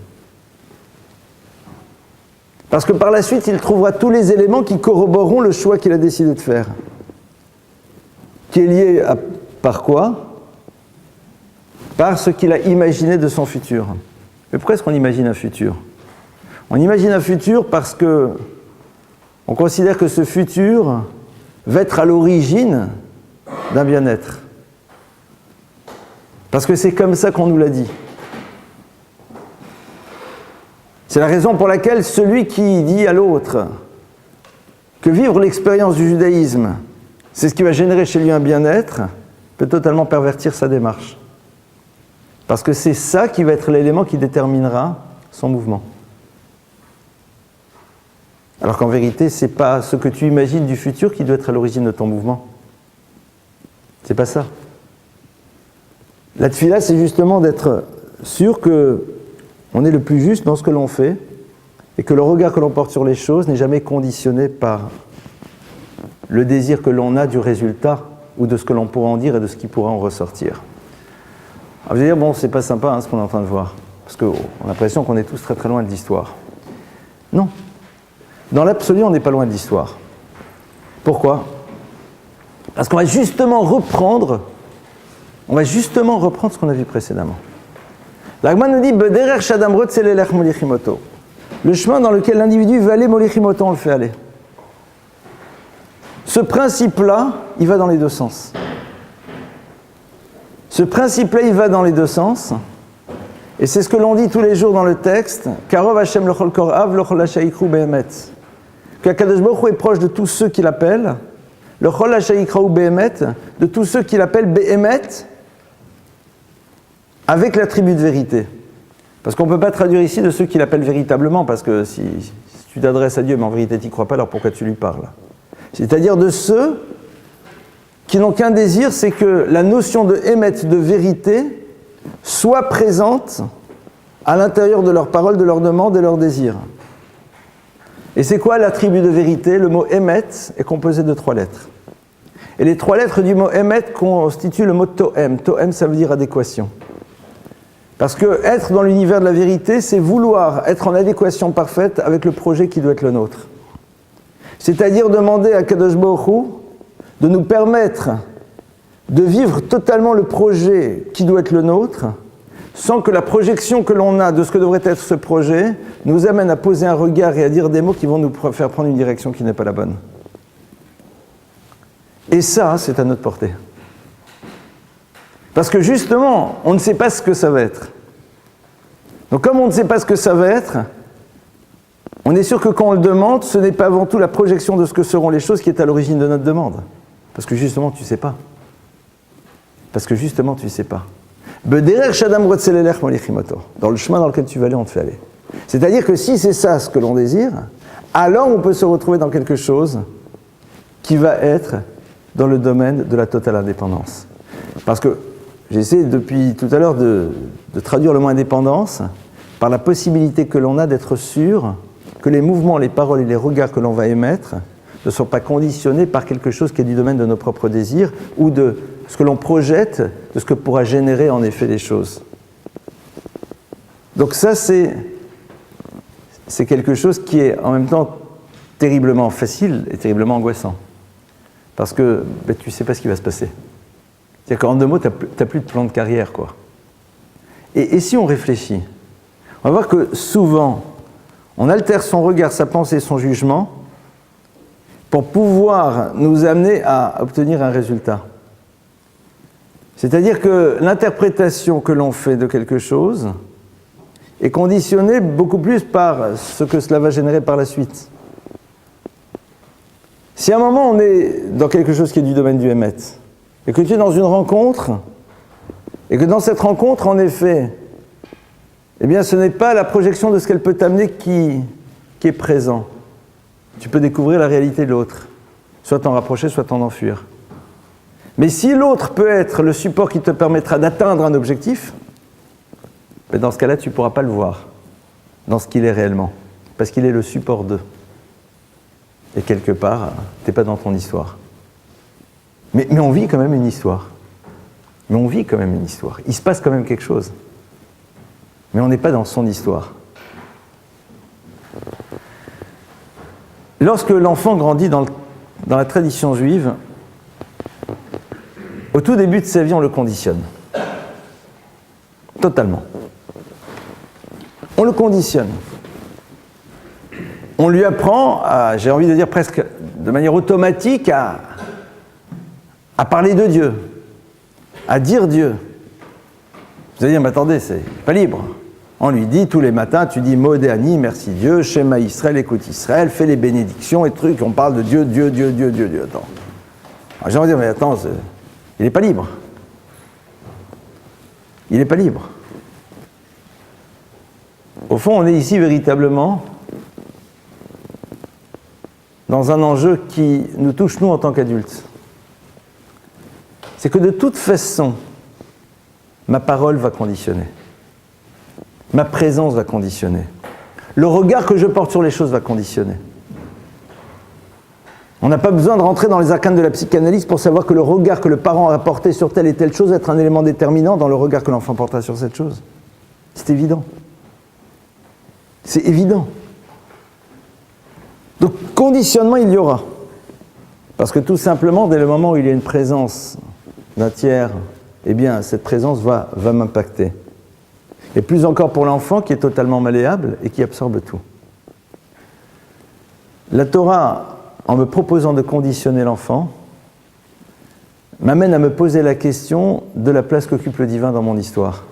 Parce que par la suite, il trouvera tous les éléments qui corroboreront le choix qu'il a décidé de faire. Qui est lié à, par quoi ? Par ce qu'il a imaginé de son futur. Mais pourquoi est-ce qu'on imagine un futur ? On imagine un futur parce que on considère que ce futur va être à l'origine d'un bien-être. Parce que c'est comme ça qu'on nous l'a dit. C'est la raison pour laquelle celui qui dit à l'autre que vivre l'expérience du judaïsme, c'est ce qui va générer chez lui un bien-être, peut totalement pervertir sa démarche. Parce que c'est ça qui va être l'élément qui déterminera son mouvement. Alors qu'en vérité, c'est pas ce que tu imagines du futur qui doit être à l'origine de ton mouvement. C'est pas ça. La tefila, c'est justement d'être sûr qu'on est le plus juste dans ce que l'on fait et que le regard que l'on porte sur les choses n'est jamais conditionné par le désir que l'on a du résultat ou de ce que l'on pourra en dire et de ce qui pourra en ressortir. Alors vous allez dire, bon, c'est pas sympa ce qu'on est en train de voir, parce qu'on a l'impression qu'on est tous très très loin de l'histoire. Non. Dans l'absolu, on n'est pas loin de l'histoire. Pourquoi ? Parce qu'on va justement reprendre ce qu'on a vu précédemment. L'Agma nous dit Bederer Shadam Rotzelelech Molichimoto. Le chemin dans lequel l'individu veut aller, Molichimoto, on le fait aller. Ce principe-là, il va dans les deux sens. Ce principe-là, il va dans les deux sens. Et c'est ce que l'on dit tous les jours dans le texte Karov Hashem Lechol Korav Lechol Hashaikru Behemet. Qu'Akadosh Baruch Hu est proche de tous ceux qui l'appellent, Lechol Hashaikru Behemet, de tous ceux qui l'appellent Behemet, avec l'attribut de vérité. Parce qu'on ne peut pas traduire ici de ceux qui l'appellent véritablement, parce que si tu t'adresses à Dieu, mais en vérité tu n'y crois pas, alors pourquoi tu lui parles ? C'est-à-dire de ceux qui n'ont qu'un désir, c'est que la notion de émet, de vérité, soit présente à l'intérieur de leurs paroles, de leurs demandes et leurs désirs. Et c'est quoi l'attribut de vérité ? Le mot émet est composé de 3 lettres. Et les 3 lettres du mot émet constituent le mot tohem. Tohem, ça veut dire adéquation. Parce que être dans l'univers de la vérité, c'est vouloir être en adéquation parfaite avec le projet qui doit être le nôtre. C'est-à-dire demander à Kadosh Baruch Hu de nous permettre de vivre totalement le projet qui doit être le nôtre, sans que la projection que l'on a de ce que devrait être ce projet nous amène à poser un regard et à dire des mots qui vont nous faire prendre une direction qui n'est pas la bonne. Et ça, c'est à notre portée. Parce que justement, on ne sait pas ce que ça va être. Donc comme on ne sait pas ce que ça va être, on est sûr que quand on le demande, ce n'est pas avant tout la projection de ce que seront les choses qui est à l'origine de notre demande. Parce que justement, tu ne sais pas. Bederer Shadam Rotzelelech Molichimoto. Dans le chemin dans lequel tu vas aller, on te fait aller. C'est-à-dire que si c'est ça ce que l'on désire, alors on peut se retrouver dans quelque chose qui va être dans le domaine de la totale indépendance. Parce que j'essaie depuis tout à l'heure de traduire le mot indépendance par la possibilité que l'on a d'être sûr que les mouvements, les paroles et les regards que l'on va émettre ne sont pas conditionnés par quelque chose qui est du domaine de nos propres désirs ou de ce que l'on projette, de ce que pourra générer en effet les choses. Donc ça, c'est quelque chose qui est en même temps terriblement facile et terriblement angoissant. Parce que tu ne sais pas ce qui va se passer. C'est-à-dire qu'en 2 mots, tu n'as plus de plan de carrière, quoi. Et si on réfléchit, on va voir que souvent, on altère son regard, sa pensée, son jugement pour pouvoir nous amener à obtenir un résultat. C'est-à-dire que l'interprétation que l'on fait de quelque chose est conditionnée beaucoup plus par ce que cela va générer par la suite. Si à un moment on est dans quelque chose qui est du domaine du Hémet, et que tu es dans une rencontre, et que dans cette rencontre, en effet, eh bien ce n'est pas la projection de ce qu'elle peut t'amener qui est présent. Tu peux découvrir la réalité de l'autre, soit t'en rapprocher, soit t'en enfuir. Mais si l'autre peut être le support qui te permettra d'atteindre un objectif, ben dans ce cas-là, tu ne pourras pas le voir dans ce qu'il est réellement, parce qu'il est le support d'eux. Et quelque part, tu n'es pas dans ton histoire. Mais on vit quand même une histoire. Mais on vit quand même une histoire. Il se passe quand même quelque chose. Mais on n'est pas dans son histoire. Lorsque l'enfant grandit dans la tradition juive, au tout début de sa vie, on le conditionne. Totalement. On le conditionne. On lui apprend, j'ai envie de dire presque de manière automatique, à parler de Dieu, à dire Dieu. Vous allez dire, mais attendez, c'est pas libre. On lui dit tous les matins, tu dis Modéani, merci Dieu, Shema Israël, écoute Israël, fais les bénédictions et trucs, on parle de Dieu, Dieu, Dieu, Dieu, Dieu, Dieu. Attends. Alors, j'ai envie de dire, mais attends, il n'est pas libre. Il n'est pas libre. Au fond, on est ici véritablement dans un enjeu qui nous touche, nous, en tant qu'adultes. C'est que de toute façon, ma parole va conditionner. Ma présence va conditionner. Le regard que je porte sur les choses va conditionner. On n'a pas besoin de rentrer dans les arcanes de la psychanalyse pour savoir que le regard que le parent a porté sur telle et telle chose va être un élément déterminant dans le regard que l'enfant portera sur cette chose. C'est évident. C'est évident. Donc, conditionnement, il y aura. Parce que tout simplement, dès le moment où il y a une présence d'un tiers, eh bien, cette présence va m'impacter. Et plus encore pour l'enfant qui est totalement malléable et qui absorbe tout. La Torah, en me proposant de conditionner l'enfant, m'amène à me poser la question de la place qu'occupe le divin dans mon histoire.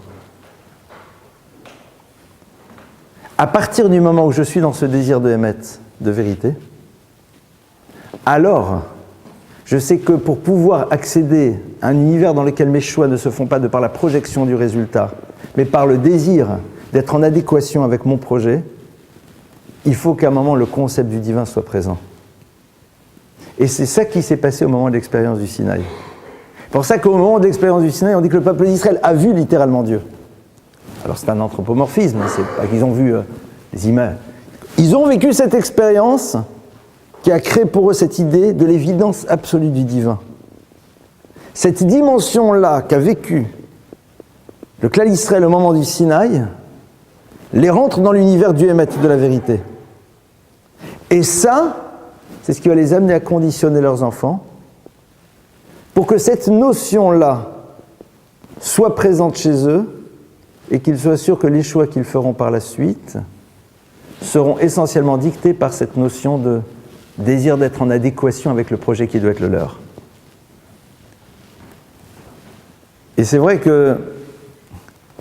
À partir du moment où je suis dans ce désir de Hémet, de vérité, alors je sais que pour pouvoir accéder à un univers dans lequel mes choix ne se font pas de par la projection du résultat, mais par le désir d'être en adéquation avec mon projet, il faut qu'à un moment le concept du divin soit présent. Et c'est ça qui s'est passé au moment de l'expérience du Sinaï. C'est pour ça qu'au moment de l'expérience du Sinaï, on dit que le peuple d'Israël a vu littéralement Dieu. Alors c'est un anthropomorphisme, c'est pas qu'ils ont vu des images. Ils ont vécu cette expérience qui a créé pour eux cette idée de l'évidence absolue du divin. Cette dimension-là qu'a vécue le clan d'Israël au moment du Sinaï les rentre dans l'univers du Hémet, de la vérité. Et ça, c'est ce qui va les amener à conditionner leurs enfants pour que cette notion-là soit présente chez eux et qu'ils soient sûrs que les choix qu'ils feront par la suite seront essentiellement dictés par cette notion de désir d'être en adéquation avec le projet qui doit être le leur. Et c'est vrai que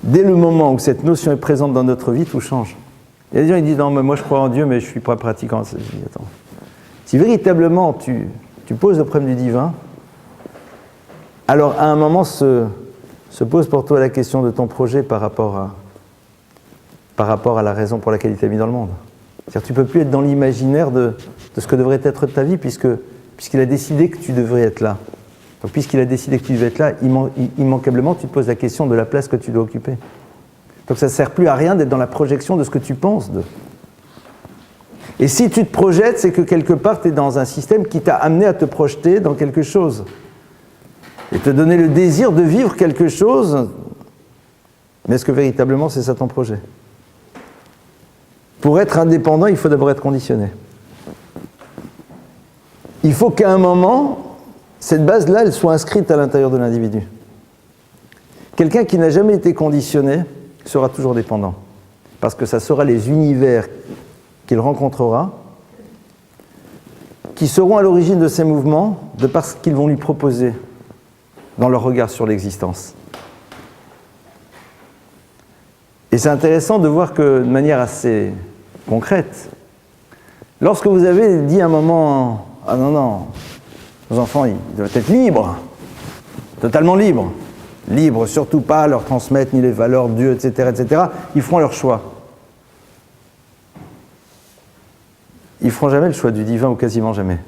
dès le moment où cette notion est présente dans notre vie, tout change. Il y a des gens qui disent « Non, mais moi je crois en Dieu, mais je ne suis pas pratiquant. » Je dis « Attends. Si véritablement tu poses le problème du divin, alors à un moment se pose pour toi la question de ton projet par rapport à la raison pour laquelle il t'a mis dans le monde. C'est-à-dire que tu ne peux plus être dans l'imaginaire de ce que devrait être ta vie puisqu'il a décidé que tu devrais être là. Donc puisqu'il a décidé que tu devais être là, immanquablement tu te poses la question de la place que tu dois occuper. Donc ça ne sert plus à rien d'être dans la projection de ce que tu penses d'eux. Et si tu te projettes, c'est que quelque part tu es dans un système qui t'a amené à te projeter dans quelque chose. Et te donner le désir de vivre quelque chose, mais est-ce que véritablement c'est ça ton projet ? Pour être indépendant, il faut d'abord être conditionné. Il faut qu'à un moment, cette base-là, elle soit inscrite à l'intérieur de l'individu. Quelqu'un qui n'a jamais été conditionné sera toujours dépendant, parce que ça sera les univers qu'il rencontrera qui seront à l'origine de ces mouvements, de par ce qu'ils vont lui proposer dans leur regard sur l'existence. Et c'est intéressant de voir que, de manière assez concrète, lorsque vous avez dit à un moment « Ah non, nos enfants, ils doivent être libres, totalement libres, libres, surtout pas leur transmettre ni les valeurs de Dieu, etc., etc. » Ils feront leur choix. Ils ne feront jamais le choix du divin, ou quasiment jamais.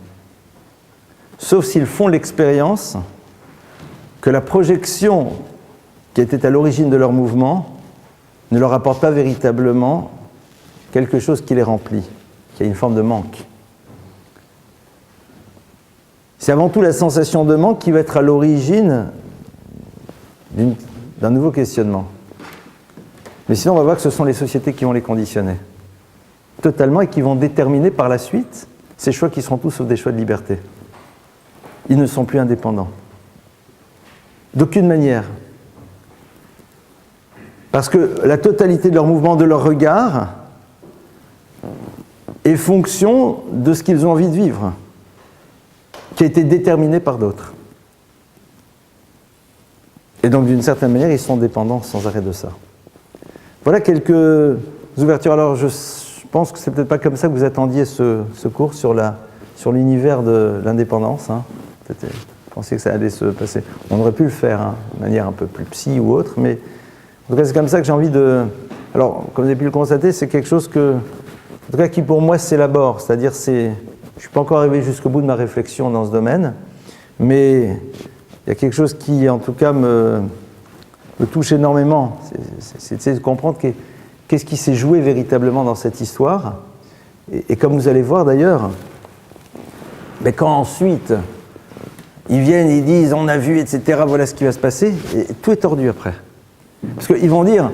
Sauf s'ils font l'expérience que la projection qui était à l'origine de leur mouvement ne leur apporte pas véritablement quelque chose qui les remplit, qui a une forme de manque. C'est avant tout la sensation de manque qui va être à l'origine d'un nouveau questionnement. Mais sinon, on va voir que ce sont les sociétés qui vont les conditionner totalement et qui vont déterminer par la suite ces choix qui seront tous sauf des choix de liberté. Ils ne sont plus indépendants. D'aucune manière. Parce que la totalité de leur mouvement, de leur regard, est fonction de ce qu'ils ont envie de vivre, qui a été déterminé par d'autres. Et donc, d'une certaine manière, ils sont dépendants sans arrêt de ça. Voilà quelques ouvertures. Alors, je pense que c'est peut-être pas comme ça que vous attendiez ce cours sur l'univers de l'indépendance. Hein. Peut-être, je pensais que ça allait se passer. On aurait pu le faire hein, de manière un peu plus psy ou autre, mais en tout cas, c'est comme ça que j'ai envie de... Alors, comme vous avez pu le constater, c'est quelque chose que, en tout cas, qui pour moi s'élabore. C'est-à-dire, je ne suis pas encore arrivé jusqu'au bout de ma réflexion dans ce domaine, mais il y a quelque chose qui, en tout cas, me touche énormément. C'est de comprendre qu'est-ce qui s'est joué véritablement dans cette histoire. Et comme vous allez voir d'ailleurs, mais quand ensuite ils viennent, ils disent on a vu, etc., voilà ce qui va se passer, et tout est tordu après. Parce qu'ils vont dire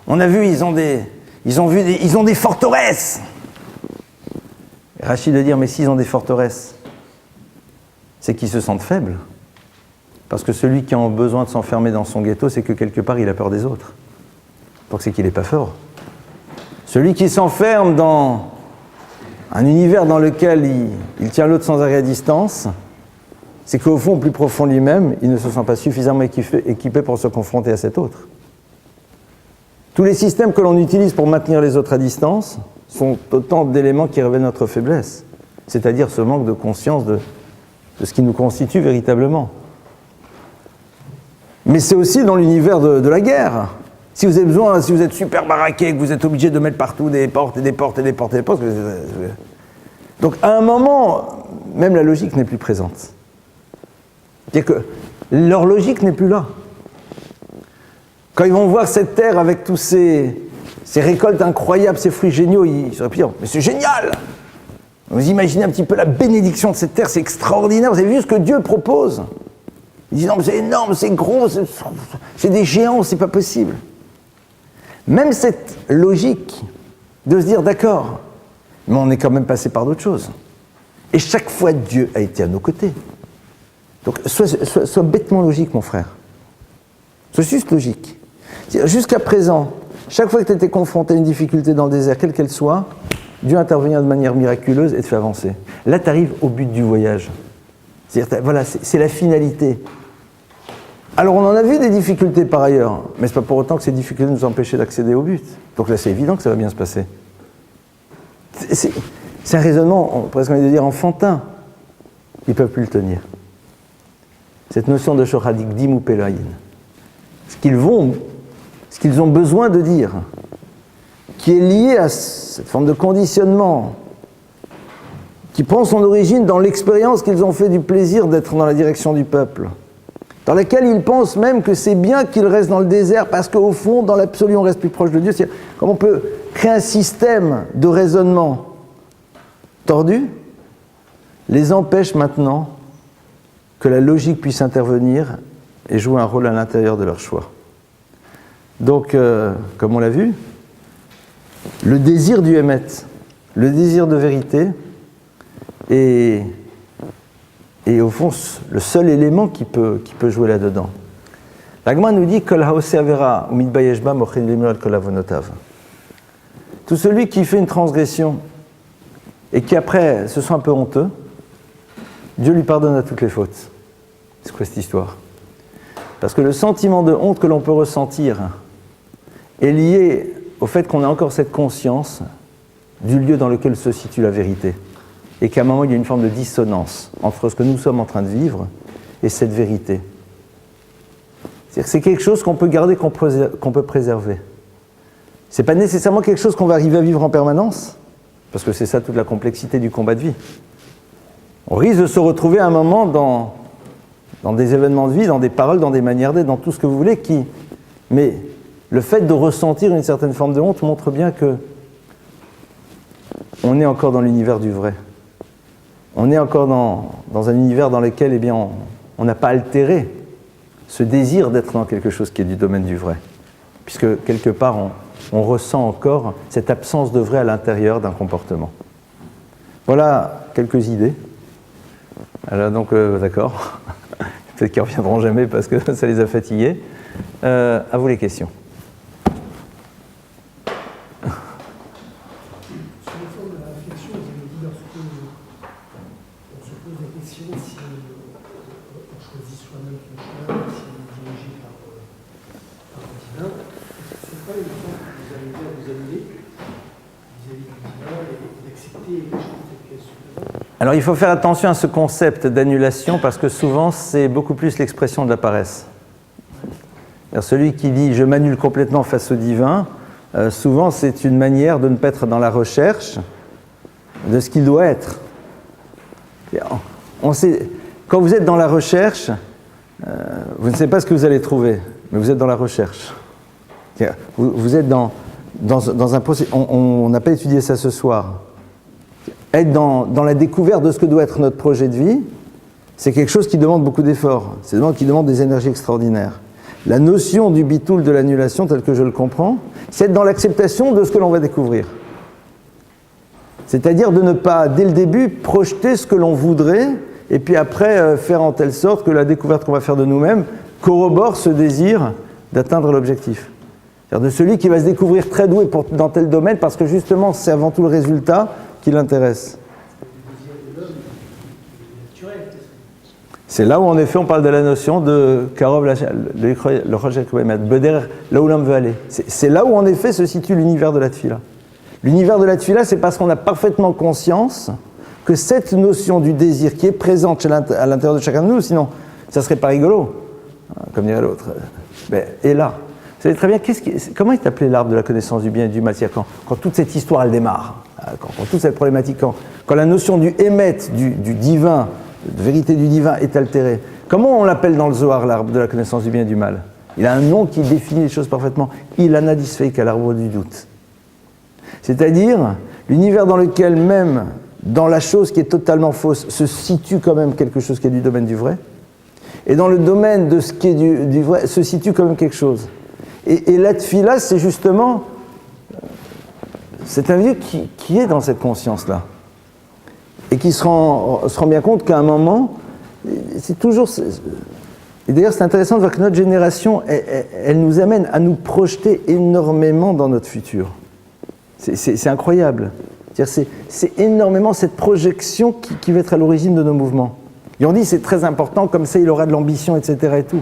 on a vu, ils ont des forteresses. Et Rachid de dire mais s'ils ont des forteresses, c'est qu'ils se sentent faibles. Parce que celui qui a besoin de s'enfermer dans son ghetto, c'est que quelque part il a peur des autres. Donc c'est qu'il n'est pas fort. Celui qui s'enferme dans un univers dans lequel il tient l'autre sans arrêt à distance, c'est qu'au fond, au plus profond de lui-même, il ne se sent pas suffisamment équipé pour se confronter à cet autre. Tous les systèmes que l'on utilise pour maintenir les autres à distance sont autant d'éléments qui révèlent notre faiblesse, c'est-à-dire ce manque de conscience de ce qui nous constitue véritablement. Mais c'est aussi dans l'univers de la guerre. Si vous avez besoin, si vous êtes super baraqué, que vous êtes obligé de mettre partout des portes et des portes et des portes et des portes, donc à un moment, même la logique n'est plus présente. C'est-à-dire que leur logique n'est plus là. Quand ils vont voir cette terre avec tous ces récoltes incroyables, ces fruits géniaux, ils se disent mais c'est génial! Vous imaginez un petit peu la bénédiction de cette terre, c'est extraordinaire, vous avez vu ce que Dieu propose? Ils disent non mais c'est énorme, c'est gros, c'est des géants, c'est pas possible. Même cette logique de se dire d'accord, mais on est quand même passé par d'autres choses. Et chaque fois Dieu a été à nos côtés. Donc sois bêtement logique mon frère. Sois juste logique. Jusqu'à présent, chaque fois que tu étais confronté à une difficulté dans le désert, quelle qu'elle soit, Dieu intervient de manière miraculeuse et te fait avancer. Là tu arrives au but du voyage. C'est-à-dire, voilà, c'est la finalité. Alors on en a vu des difficultés par ailleurs, mais ce n'est pas pour autant que ces difficultés nous empêchaient d'accéder au but. Donc là c'est évident que ça va bien se passer. C'est un raisonnement, presque envie de dire enfantin. Ils ne peuvent plus le tenir. Cette notion de shoradik ou pelaïn. Ce qu'ils ont besoin de dire, qui est lié à cette forme de conditionnement, qui prend son origine dans l'expérience qu'ils ont fait du plaisir d'être dans la direction du peuple, dans laquelle ils pensent même que c'est bien qu'ils restent dans le désert parce qu'au fond, dans l'absolu, on reste plus proche de Dieu. C'est-à-dire, comme on peut créer un système de raisonnement tordu, les empêche maintenant que la logique puisse intervenir et jouer un rôle à l'intérieur de leur choix. Donc, comme on l'a vu, le désir du émet, le désir de vérité est est au fond le seul élément qui peut jouer là-dedans. L'Agma nous dit Kol haose avera umidbayesh ba mochen limrod kol avonotav. Tout celui qui fait une transgression et qui après se sent un peu honteux, Dieu lui pardonne à toutes les fautes. C'est quoi cette histoire? Parce que le sentiment de honte que l'on peut ressentir est lié au fait qu'on a encore cette conscience du lieu dans lequel se situe la vérité. Et qu'à un moment, il y a une forme de dissonance entre ce que nous sommes en train de vivre et cette vérité. C'est-à-dire que c'est quelque chose qu'on peut garder, qu'on peut préserver. Ce n'est pas nécessairement quelque chose qu'on va arriver à vivre en permanence, parce que c'est ça toute la complexité du combat de vie. On risque de se retrouver à un moment dans des événements de vie, dans des paroles, dans des manières d'être, dans tout ce que vous voulez, mais le fait de ressentir une certaine forme de honte montre bien que on est encore dans l'univers du vrai. On est encore dans un univers dans lequel eh bien, on n'a pas altéré ce désir d'être dans quelque chose qui est du domaine du vrai. Puisque quelque part, on ressent encore cette absence de vrai à l'intérieur d'un comportement. Voilà quelques idées. Alors donc, d'accord. Peut-être qu'ils ne reviendront jamais parce que ça les a fatigués. À vous les questions. Alors il faut faire attention à ce concept d'annulation parce que souvent c'est beaucoup plus l'expression de la paresse. Alors, celui qui dit « je m'annule complètement face au divin », souvent c'est une manière de ne pas être dans la recherche de ce qu'il doit être. On sait, quand vous êtes dans la recherche, vous ne savez pas ce que vous allez trouver, mais vous êtes dans la recherche. Vous êtes dans un processus, on n'a pas étudié ça ce soir. Être dans la découverte de ce que doit être notre projet de vie, c'est quelque chose qui demande beaucoup d'efforts, c'est qui demande des énergies extraordinaires. La notion du bitoul, de l'annulation, telle que je le comprends, c'est être dans l'acceptation de ce que l'on va découvrir. C'est-à-dire de ne pas, dès le début, projeter ce que l'on voudrait, et puis après faire en telle sorte que la découverte qu'on va faire de nous-mêmes corrobore ce désir d'atteindre l'objectif. C'est-à-dire de celui qui va se découvrir très doué dans tel domaine, parce que justement, c'est avant tout le résultat qui l'intéresse. C'est là où, en effet, on parle de la notion de Karov, le Roger Beder, là où l'homme veut aller. C'est là où, en effet, se situe l'univers de la Tfila. L'univers de la Tfila, c'est parce qu'on a parfaitement conscience que cette notion du désir qui est présente à l'intérieur de chacun de nous, sinon, ça serait pas rigolo, comme dirait l'autre, est là. Vous savez très bien, comment est appelé l'arbre de la connaissance du bien et du mal? C'est-à-dire quand toute cette histoire, elle démarre, quand toute cette problématique, quand la notion du émet, du divin, de vérité du divin est altérée. Comment on l'appelle dans le Zohar, l'arbre de la connaissance du bien et du mal? Il a un nom qui définit les choses parfaitement. Il anadisfeik à l'arbre du doute. C'est-à-dire l'univers dans lequel même, dans la chose qui est totalement fausse, se situe quand même quelque chose qui est du domaine du vrai, et dans le domaine de ce qui est du vrai, se situe quand même quelque chose. Et la tfila, c'est justement cet individu qui est dans cette conscience-là. Et qui se rend bien compte qu'à un moment, c'est toujours... Et d'ailleurs, c'est intéressant de voir que notre génération, elle nous amène à nous projeter énormément dans notre futur. C'est incroyable. C'est énormément cette projection qui va être à l'origine de nos mouvements. Et on dit c'est très important, comme ça il aura de l'ambition, etc. et tout.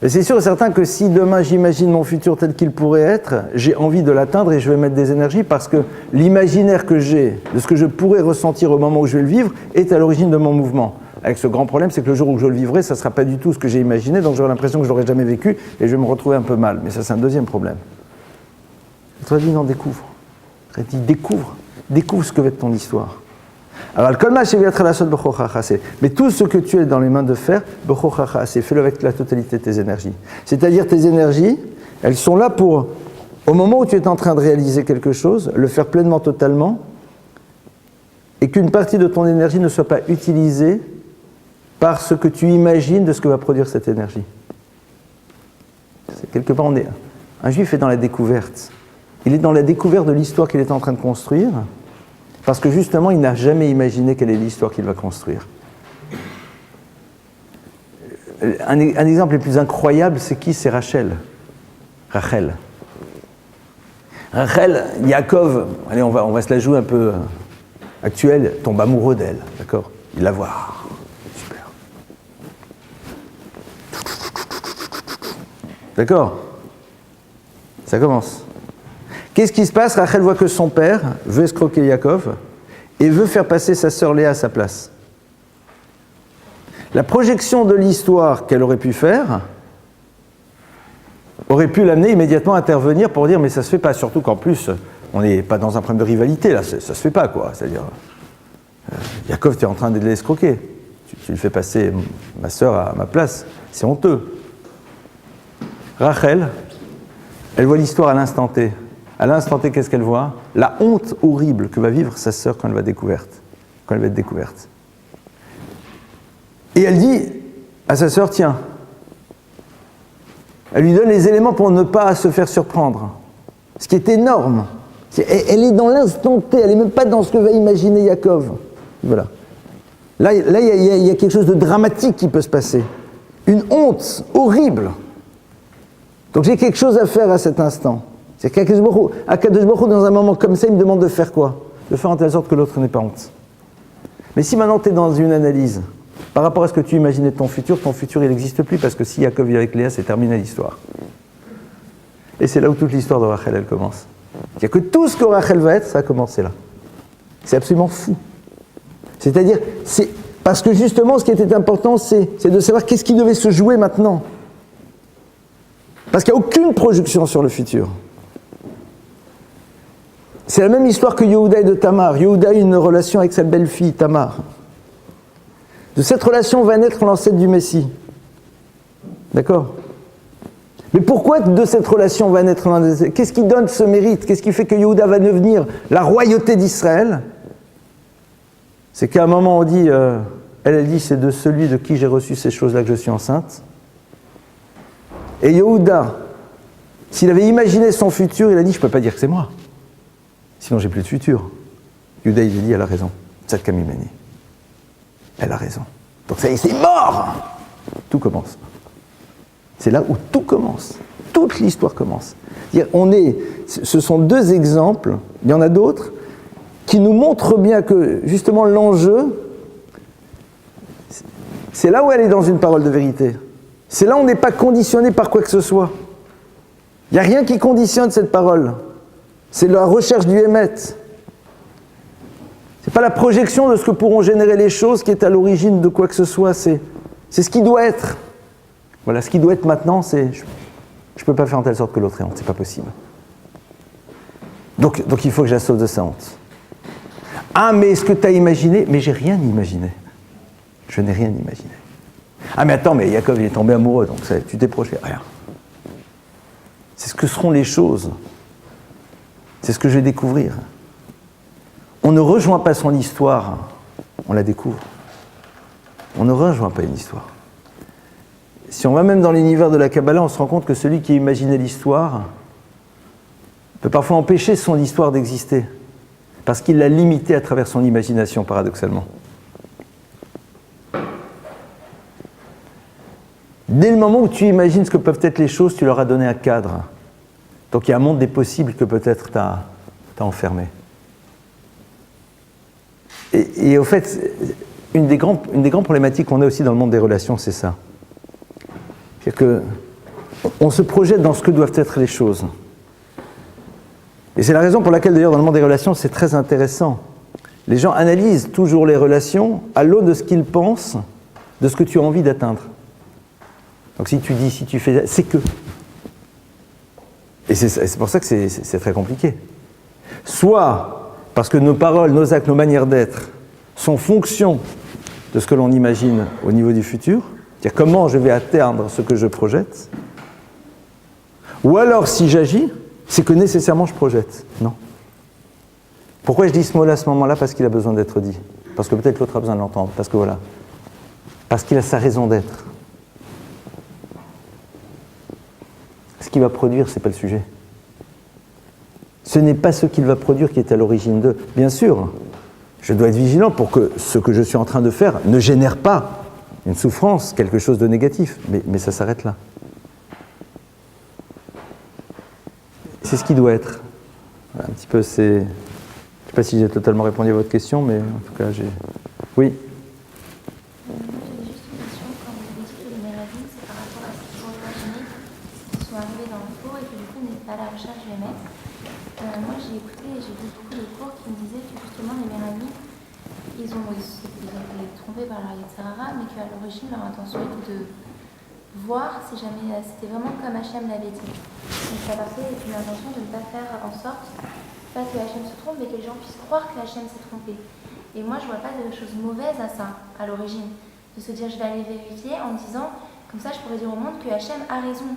Et c'est sûr et certain que si demain j'imagine mon futur tel qu'il pourrait être, j'ai envie de l'atteindre et je vais mettre des énergies parce que l'imaginaire que j'ai de ce que je pourrais ressentir au moment où je vais le vivre est à l'origine de mon mouvement. Avec ce grand problème, c'est que le jour où je le vivrai, ça ne sera pas du tout ce que j'ai imaginé, donc j'aurai l'impression que je ne l'aurais jamais vécu et je vais me retrouver un peu mal. Mais ça, c'est un deuxième problème. Tu as dit non, découvre. Tu as dit découvre ce que va être ton histoire. Alors, mais tout ce que tu es dans les mains de faire, fais-le avec la totalité de tes énergies. C'est-à-dire tes énergies, elles sont là pour, au moment où tu es en train de réaliser quelque chose, le faire pleinement, totalement, et qu'une partie de ton énergie ne soit pas utilisée par ce que tu imagines de ce que va produire cette énergie. Quelque part, un juif est dans la découverte. Il est dans la découverte de l'histoire qu'il est en train de construire, Parce que justement, il n'a jamais imaginé quelle est l'histoire qu'il va construire. Un exemple le plus incroyable, c'est qui? C'est Rachel. Rachel, Yaakov, allez, on va se la jouer un peu actuelle, tombe amoureux d'elle, d'accord? Il la voit, super. D'accord? Ça commence. Qu'est-ce qui se passe? Rachel voit que son père veut escroquer Yaakov et veut faire passer sa sœur Léa à sa place. La projection de l'histoire qu'elle aurait pu faire aurait pu l'amener immédiatement à intervenir pour dire mais ça se fait pas, surtout qu'en plus on n'est pas dans un problème de rivalité là, ça se fait pas quoi, c'est-à-dire Yaakov, tu es en train de l'escroquer, tu le fais passer ma sœur à ma place, c'est honteux. Rachel, elle voit l'histoire à l'instant T. À l'instant T, qu'est-ce qu'elle voit? La honte horrible que va vivre sa sœur quand elle va être découverte. Et elle dit à sa sœur, tiens, elle lui donne les éléments pour ne pas se faire surprendre. Ce qui est énorme. Elle est dans l'instant T, elle n'est même pas dans ce que va imaginer Yaakov. Voilà. Là, il y a quelque chose de dramatique qui peut se passer. Une honte horrible. Donc j'ai quelque chose à faire à cet instant. C'est qu'Akadosh Baruch Hu, dans un moment comme ça, il me demande de faire quoi? De faire en telle sorte que l'autre n'ait pas honte. Mais si maintenant tu es dans une analyse, par rapport à ce que tu imaginais de ton futur il n'existe plus, parce que si Yaakov vit avec Léa, c'est terminé l'histoire. Et c'est là où toute l'histoire de Rachel, elle commence. Il n'y a que tout ce que Rachel va être, ça a commencé là. C'est absolument fou. C'est-à-dire, c'est parce que justement, ce qui était important, c'est de savoir qu'est-ce qui devait se jouer maintenant. Parce qu'il n'y a aucune projection sur le futur. C'est la même histoire que Yehuda et de Tamar. Yehuda a une relation avec sa belle-fille, Tamar. De cette relation va naître l'ancêtre du Messie. D'accord? Mais pourquoi de cette relation va naître l'ancêtre? Qu'est-ce qui donne ce mérite? Qu'est-ce qui fait que Yehuda va devenir la royauté d'Israël? C'est qu'à un moment on dit, elle dit, c'est de celui de qui j'ai reçu ces choses-là que je suis enceinte. Et Yehuda, s'il avait imaginé son futur, il a dit, je ne peux pas dire que c'est moi. Sinon j'ai plus de futur. Yehuda, il a dit, elle a raison. Tzadka mimeni. Elle a raison. Donc ça y est, c'est mort! Tout commence. C'est là où tout commence. Toute l'histoire commence. Ce sont deux exemples, il y en a d'autres, qui nous montrent bien que, justement, l'enjeu, c'est là où elle est dans une parole de vérité. C'est là où on n'est pas conditionné par quoi que ce soit. Il n'y a rien qui conditionne cette parole. C'est la recherche du Hémet. C'est pas la projection de ce que pourront générer les choses qui est à l'origine de quoi que ce soit, c'est ce qui doit être. Voilà, ce qui doit être maintenant, c'est je peux pas faire en telle sorte que l'autre ait honte, c'est pas possible. Donc il faut que je la sauve de sa honte. Ah, mais est-ce que tu as imaginé? Mais j'ai rien imaginé. Je n'ai rien imaginé. Ah, mais attends, mais Yaakov il est tombé amoureux, donc ça, tu t'es projeté. Rien. C'est ce que seront les choses. C'est ce que je vais découvrir. On ne rejoint pas son histoire, on la découvre. On ne rejoint pas une histoire. Si on va même dans l'univers de la Kabbalah, on se rend compte que celui qui a imaginé l'histoire peut parfois empêcher son histoire d'exister, parce qu'il l'a limitée à travers son imagination, paradoxalement. Dès le moment où tu imagines ce que peuvent être les choses, tu leur as donné un cadre. Donc il y a un monde des possibles que peut-être tu as enfermé. Et au fait, une des grandes problématiques qu'on a aussi dans le monde des relations, c'est ça. C'est-à-dire qu'on se projette dans ce que doivent être les choses. Et c'est la raison pour laquelle, d'ailleurs, dans le monde des relations, c'est très intéressant. Les gens analysent toujours les relations à l'aune de ce qu'ils pensent, de ce que tu as envie d'atteindre. Donc si tu dis, si tu fais, c'est que. Et c'est pour ça que c'est très compliqué. Soit parce que nos paroles, nos actes, nos manières d'être sont fonction de ce que l'on imagine au niveau du futur, c'est-à-dire comment je vais atteindre ce que je projette, ou alors si j'agis, c'est que nécessairement je projette. Non. Pourquoi je dis ce mot-là à ce moment-là? Parce qu'il a besoin d'être dit. Parce que peut-être l'autre a besoin de l'entendre. Parce que voilà. Parce qu'il a sa raison d'être. Ce qu'il va produire, ce n'est pas le sujet. Ce n'est pas ce qu'il va produire qui est à l'origine d'eux. Bien sûr, Je dois être vigilant pour que ce que je suis en train de faire ne génère pas une souffrance, quelque chose de négatif. Mais ça s'arrête là. C'est ce qui doit être. Un petit peu, c'est... Je ne sais pas si j'ai totalement répondu à votre question, mais en tout cas, j'ai... Oui. J'avais juste une question. Quand vous avez dit que les méragines, c'est par rapport à ce qu'ils ont imaginé, qu'ils sont arrivés dans le cours et que du coup, ils n'étaient pas à la recherche du maître. Moi, j'ai écouté et j'ai vu beaucoup de cours qui me disaient que justement, les méragines, ils ont été trompés par leur Yetzirara, mais qu'à l'origine, leur intention était de voir si jamais c'était vraiment comme Hachem l'avait dit. Donc ça partait d'une intention de ne pas faire en sorte, pas que Hachem se trompe, mais que les gens puissent croire que Hachem s'est trompé. Et moi je vois pas de choses mauvaises à ça, à l'origine. De se dire je vais aller vérifier en me disant, comme ça je pourrais dire au monde que Hachem a raison.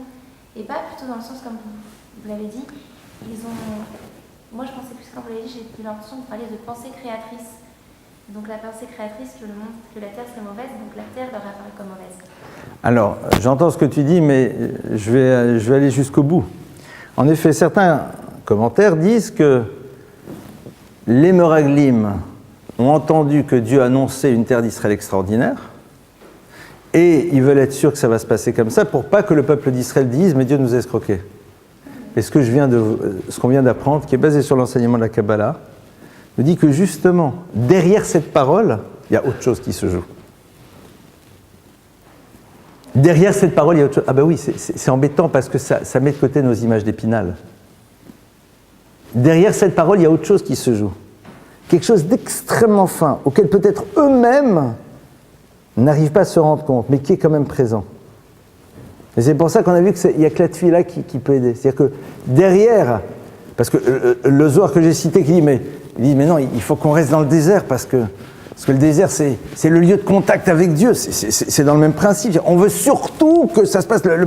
Et pas plutôt dans le sens comme vous l'avez dit, moi je pensais plus quand vous l'avez dit, j'ai eu l'impression de parler de pensée créatrice. Donc la pensée créatrice que le monde, que la Terre serait mauvaise, donc la Terre leur apparaît comme mauvaise. Alors, j'entends ce que tu dis, mais je vais aller jusqu'au bout. En effet, certains commentaires disent que les Meraglim ont entendu que Dieu annonçait une terre d'Israël extraordinaire, et ils veulent être sûrs que ça va se passer comme ça, pour pas que le peuple d'Israël dise « mais Dieu nous a escroqués ». Et ce qu'on vient d'apprendre, qui est basé sur l'enseignement de la Kabbalah, nous dit que justement, derrière cette parole, il y a autre chose qui se joue. Derrière cette parole, il y a autre chose. Ah ben oui, c'est embêtant parce que ça met de côté nos images d'Épinal. Derrière cette parole, il y a autre chose qui se joue. Quelque chose d'extrêmement fin, auquel peut-être eux-mêmes n'arrivent pas à se rendre compte, mais qui est quand même présent. Et c'est pour ça qu'on a vu qu'il n'y a que la tefila qui peut aider. C'est-à-dire que derrière, parce que le Zohar que j'ai cité qui dit mais non, il faut qu'on reste dans le désert parce que le désert c'est le lieu de contact avec Dieu, c'est dans le même principe. On veut surtout que ça se passe de la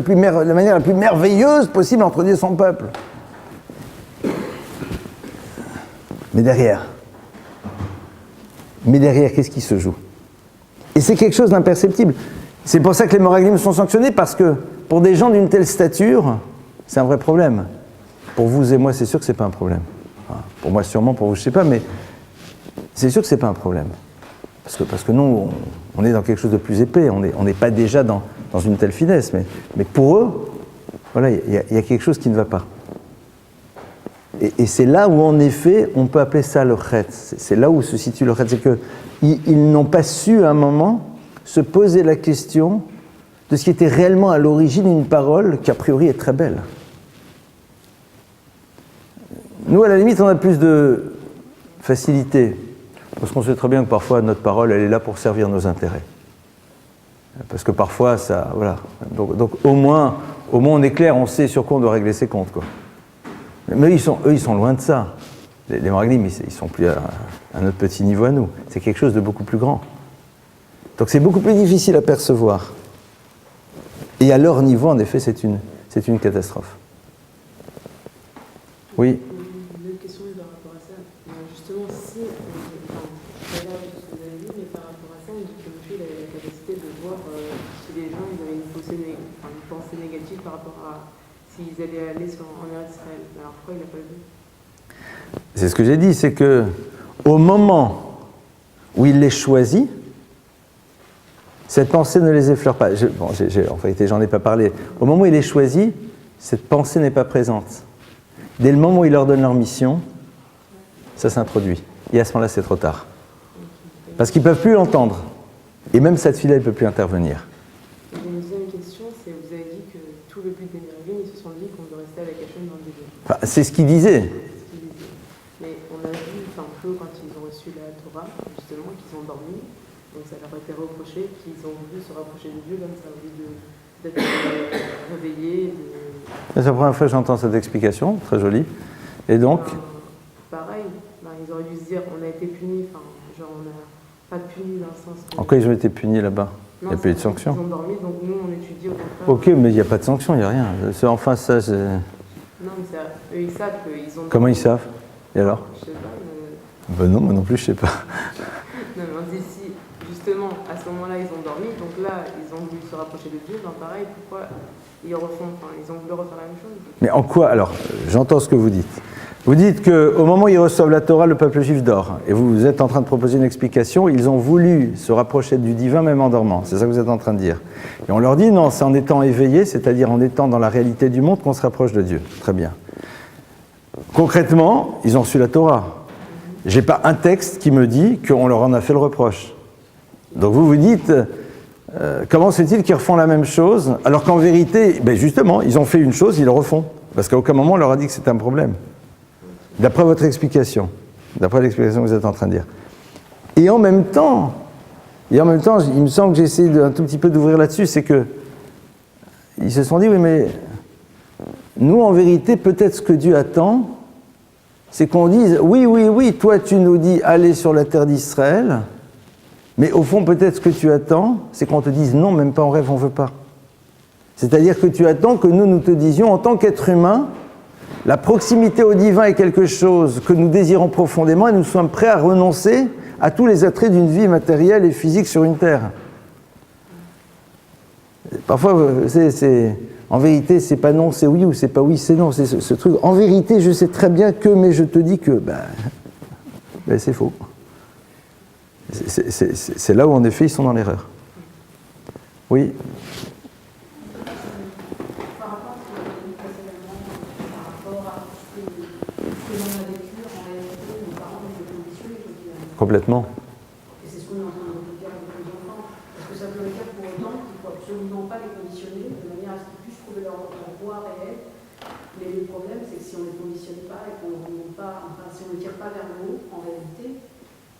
manière la plus merveilleuse possible entre Dieu et son peuple. Mais derrière, qu'est-ce qui se joue? Et c'est quelque chose d'imperceptible. C'est pour ça que les Meraglim sont sanctionnés, parce que pour des gens d'une telle stature, c'est un vrai problème. Pour vous et moi, c'est sûr que c'est pas un problème. Enfin, pour moi, sûrement, pour vous, je sais pas, mais c'est sûr que c'est pas un problème. Parce que nous, on est dans quelque chose de plus épais. On n'est pas déjà dans une telle finesse. Mais pour eux, voilà, il y a quelque chose qui ne va pas. Et c'est là où, en effet, on peut appeler ça le chet. C'est là où se situe le chet. C'est qu'ils n'ont pas su, à un moment, se poser la question de ce qui était réellement à l'origine une parole qui, a priori, est très belle. Nous, à la limite, on a plus de facilité, parce qu'on sait très bien que parfois, notre parole, elle est là pour servir nos intérêts. Parce que parfois, ça... Voilà. Donc au moins, on est clair, on sait sur quoi on doit régler ses comptes, quoi. Mais eux, ils sont loin de ça. Les Meraglim, ils sont plus à notre petit niveau à nous. C'est quelque chose de beaucoup plus grand. Donc c'est beaucoup plus difficile à percevoir. Et à leur niveau, en effet, c'est une catastrophe. Oui. Une autre question par rapport à ça. Justement, si, je ne sais pas ce que vous avez dit, mais par rapport à ça, on dit que Moshe avait la capacité de voir si les gens ils avaient une pensée négative par rapport à s'ils allaient aller en Israël. Alors pourquoi il n'a pas vu? C'est ce que j'ai dit, c'est que au moment où il les choisit, cette pensée ne les effleure pas. En réalité, j'en ai pas parlé. Au moment où il les choisit, cette pensée n'est pas présente. Dès le moment où il leur donne leur mission, ça s'introduit. Et à ce moment-là, c'est trop tard. Parce qu'ils ne peuvent plus l'entendre. Et même cette fille-là, elle ne peut plus intervenir. Et une deuxième question, c'est vous avez dit que tout le but des Meraglim, ils se sont dit qu'on doit rester avec Hachem dans le désert. Enfin, c'est ce qu'il disait. Mais on a vu, quand ils ont reçu la Torah, justement, qu'ils ont dormi, donc ça leur a été reproché qu'ils ont voulu se rapprocher de Dieu comme ça, au lieu d'être réveillés. C'est la première fois que j'entends cette explication, très jolie. Et donc pareil, ils auraient dû se dire on a été punis, genre on n'a pas punis dans le sens que... En quoi ils ont été punis là-bas? Il n'y a pas eu de sanction. Ils ont dormi, donc nous on étudie au contraire. Ok, mais il n'y a pas de sanction, il n'y a rien. Enfin, ça, c'est... Non, mais eux ils savent qu'ils ont dormi. Comment ils savent? Et alors? Je sais pas, Ben non, moi non plus, je sais pas. Non, mais on dit si, justement, à ce moment-là, ils ont dormi, donc là, ils ont voulu se rapprocher de Dieu, ben pareil, pourquoi ils refont, ils ont voulu refaire la même chose? Mais en quoi? Alors, j'entends ce que vous dites. Vous dites qu'au moment où ils reçoivent la Torah, le peuple juif dort. Et vous êtes en train de proposer une explication. Ils ont voulu se rapprocher du divin même en dormant. C'est ça que vous êtes en train de dire. Et on leur dit non, c'est en étant éveillé, c'est-à-dire en étant dans la réalité du monde qu'on se rapproche de Dieu. Très bien. Concrètement, ils ont reçu la Torah. Je n'ai pas un texte qui me dit qu'on leur en a fait le reproche. Donc vous vous dites, comment se fait-il qu'ils refont la même chose alors qu'en vérité, ben justement, ils ont fait une chose, ils le refont. Parce qu'à aucun moment on leur a dit que c'était un problème. D'après votre explication, d'après l'explication que vous êtes en train de dire. Et en même temps, il me semble que j'ai essayé un tout petit peu d'ouvrir là-dessus, c'est que ils se sont dit, oui mais nous en vérité, peut-être ce que Dieu attend, c'est qu'on dise, oui, toi tu nous dis allez sur la terre d'Israël, mais au fond peut-être ce que tu attends, c'est qu'on te dise non, même pas en rêve, on ne veut pas. C'est-à-dire que tu attends que nous te disions en tant qu'être humain, la proximité au divin est quelque chose que nous désirons profondément et nous sommes prêts à renoncer à tous les attraits d'une vie matérielle et physique sur une terre. Parfois, en vérité, c'est pas non, c'est oui, ou c'est pas oui, c'est non. C'est ce truc. En vérité, je sais très bien que, mais je te dis que, c'est faux. C'est là où, en effet, ils sont dans l'erreur. Oui. Complètement. Et c'est ce qu'on est en train de faire avec les enfants. Est-ce que ça veut dire pour autant qu'il ne faut absolument pas les conditionner de manière à ce qu'ils puissent trouver leur voie réelle? Mais le problème, c'est que si on ne les conditionne pas et qu'on ne remonte pas, enfin, si on ne les tire pas vers le haut, en réalité,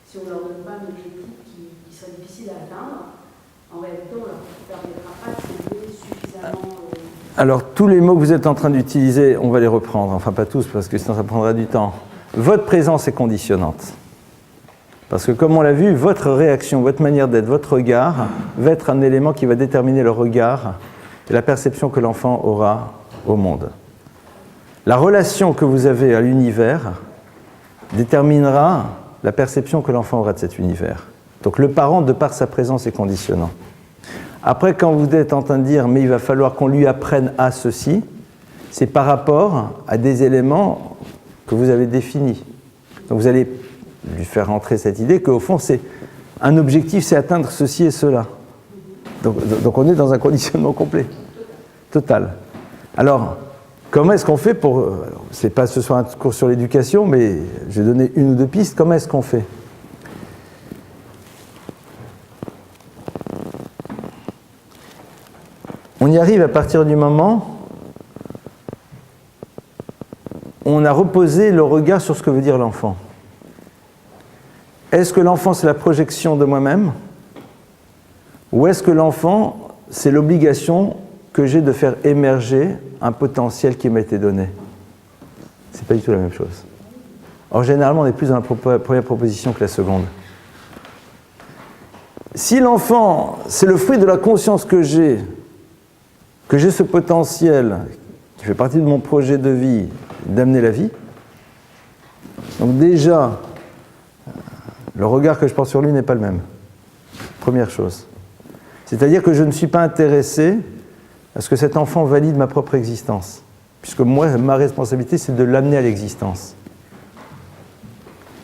si on ne leur donne pas un objectif qui serait difficile à atteindre, en réalité, on ne leur permettra pas de s'élever suffisamment. Alors, tous les mots que vous êtes en train d'utiliser, on va les reprendre. Enfin, pas tous, parce que sinon ça prendra du temps. Votre présence est conditionnante. Parce que comme on l'a vu, votre réaction, votre manière d'être, votre regard va être un élément qui va déterminer le regard et la perception que l'enfant aura au monde. La relation que vous avez à l'univers déterminera la perception que l'enfant aura de cet univers. Donc le parent, de par sa présence, est conditionnant. Après, quand vous êtes en train de dire « mais il va falloir qu'on lui apprenne à ceci », c'est par rapport à des éléments que vous avez définis. Donc vous allez lui faire rentrer cette idée qu'au fond, c'est un objectif, c'est atteindre ceci et cela. Donc on est dans un conditionnement complet, total. Alors, comment est-ce qu'on fait pour... C'est pas ce soir un cours sur l'éducation, mais je vais donner une ou deux pistes. Comment est-ce qu'on fait ? On y arrive à partir du moment où on a reposé le regard sur ce que veut dire l'enfant. Est-ce que l'enfant, c'est la projection de moi-même ? Ou est-ce que l'enfant, c'est l'obligation que j'ai de faire émerger un potentiel qui m'a été donné ? C'est pas du tout la même chose. Or, généralement, on est plus dans la première proposition que la seconde. Si l'enfant, c'est le fruit de la conscience que j'ai ce potentiel qui fait partie de mon projet de vie, d'amener la vie, donc déjà, le regard que je porte sur lui n'est pas le même. Première chose. C'est-à-dire que je ne suis pas intéressé à ce que cet enfant valide ma propre existence. Puisque moi, ma responsabilité, c'est de l'amener à l'existence.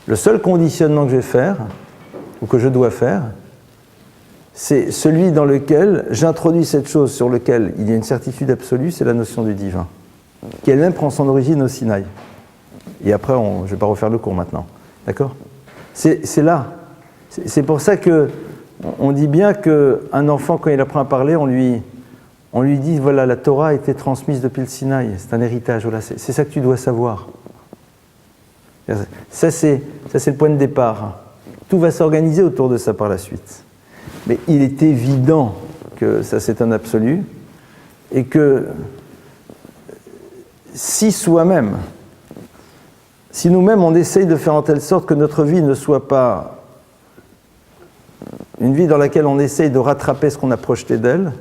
Le seul conditionnement que je vais faire, ou que je dois faire, c'est celui dans lequel j'introduis cette chose sur laquelle il y a une certitude absolue, c'est la notion du divin, qui elle-même prend son origine au Sinaï. Et après, je ne vais pas refaire le cours maintenant. D'accord ? C'est là. C'est pour ça qu'on dit bien qu'un enfant, quand il apprend à parler, on lui dit, voilà, la Torah a été transmise depuis le Sinaï, c'est un héritage, voilà, c'est ça que tu dois savoir. Ça, c'est le point de départ. Tout va s'organiser autour de ça par la suite. Mais il est évident que ça, c'est un absolu, et que si nous-mêmes, on essaye de faire en telle sorte que notre vie ne soit pas une vie dans laquelle on essaye de rattraper ce qu'on a projeté d'elle,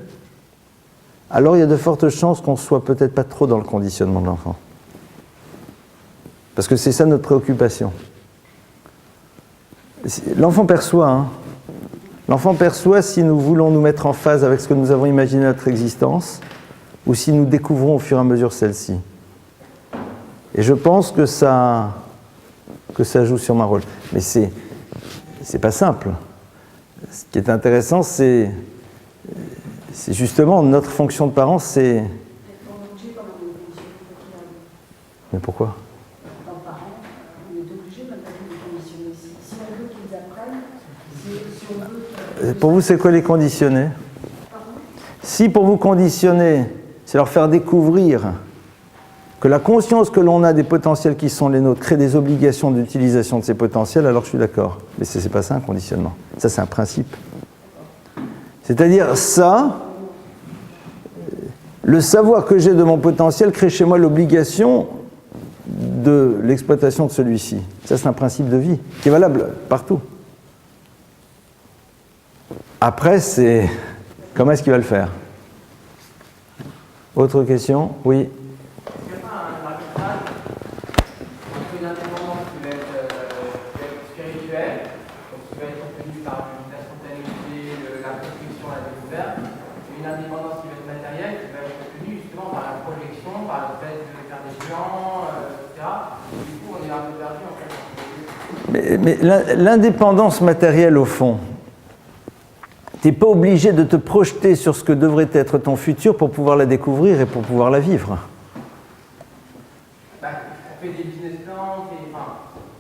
alors il y a de fortes chances qu'on ne soit peut-être pas trop dans le conditionnement de l'enfant. Parce que c'est ça notre préoccupation. L'enfant perçoit, hein. L'enfant perçoit si nous voulons nous mettre en phase avec ce que nous avons imaginé notre existence, ou si nous découvrons au fur et à mesure celle-ci. Et je pense que ça joue sur mon rôle. Mais c'est pas simple. Ce qui est intéressant, c'est justement notre fonction de parent, c'est... Mais pourquoi? En tant que parent, on est obligé maintenant de les conditionner. Si on veut qu'ils apprennent, si on veut... Pour vous, c'est quoi les conditionner? Si pour vous conditionner, c'est leur faire découvrir que la conscience que l'on a des potentiels qui sont les nôtres crée des obligations d'utilisation de ces potentiels, alors je suis d'accord. Mais c'est pas ça un conditionnement. Ça, c'est un principe. C'est-à-dire, ça, le savoir que j'ai de mon potentiel crée chez moi l'obligation de l'exploitation de celui-ci. Ça, c'est un principe de vie qui est valable partout. Après, c'est comment est-ce qu'il va le faire? Autre question? Oui. Mais l'indépendance matérielle, au fond, tu n'es pas obligé de te projeter sur ce que devrait être ton futur pour pouvoir la découvrir et pour pouvoir la vivre. On fait des business plans,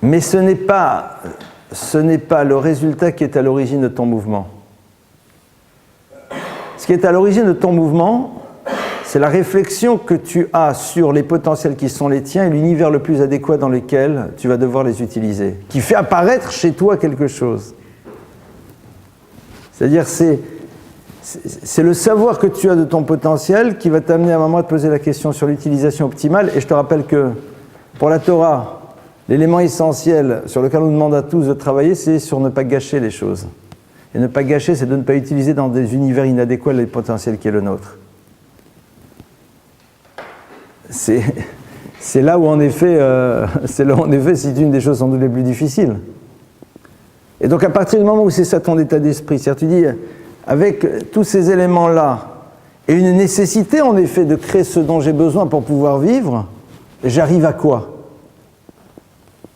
mais ce n'est pas le résultat qui est à l'origine de ton mouvement. Ce qui est à l'origine de ton mouvement, c'est la réflexion que tu as sur les potentiels qui sont les tiens et l'univers le plus adéquat dans lequel tu vas devoir les utiliser, qui fait apparaître chez toi quelque chose. C'est-à-dire, c'est le savoir que tu as de ton potentiel qui va t'amener à un moment à te poser la question sur l'utilisation optimale. Et je te rappelle que pour la Torah, l'élément essentiel sur lequel on nous demande à tous de travailler, c'est sur ne pas gâcher les choses. Et ne pas gâcher, c'est de ne pas utiliser dans des univers inadéquats les potentiels qui est le nôtre. C'est là où en effet, c'est une des choses sans doute les plus difficiles. Et donc à partir du moment où c'est ça ton état d'esprit, c'est-à-dire tu dis, avec tous ces éléments-là, et une nécessité en effet de créer ce dont j'ai besoin pour pouvoir vivre, j'arrive à quoi?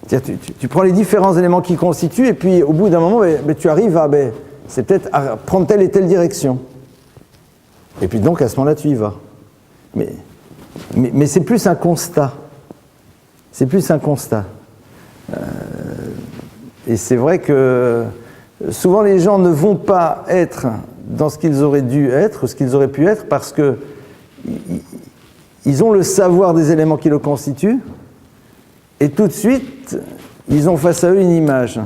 C'est-à-dire tu prends les différents éléments qui constituent, et puis au bout d'un moment, tu arrives à, c'est peut-être à prendre telle et telle direction. Et puis donc à ce moment-là, tu y vas. Mais c'est plus un constat. C'est plus un constat. Et c'est vrai que souvent les gens ne vont pas être dans ce qu'ils auraient dû être, ce qu'ils auraient pu être, parce que ils ont le savoir des éléments qui le constituent, et tout de suite, ils ont face à eux une image.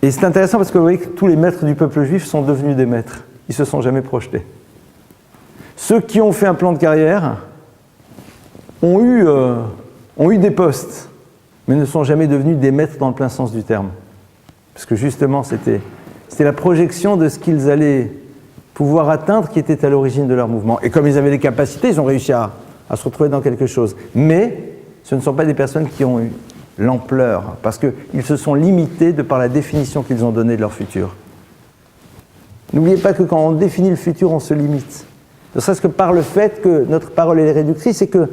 Et c'est intéressant parce que vous voyez que tous les maîtres du peuple juif sont devenus des maîtres. Ils ne se sont jamais projetés. Ceux qui ont fait un plan de carrière ont eu des postes, mais ne sont jamais devenus des maîtres dans le plein sens du terme. Parce que justement, c'était la projection de ce qu'ils allaient pouvoir atteindre qui était à l'origine de leur mouvement. Et comme ils avaient des capacités, ils ont réussi à se retrouver dans quelque chose. Mais ce ne sont pas des personnes qui ont eu l'ampleur, parce qu'ils se sont limités de par la définition qu'ils ont donnée de leur futur. N'oubliez pas que quand on définit le futur, on se limite. Ne serait-ce que par le fait que notre parole est réductrice et que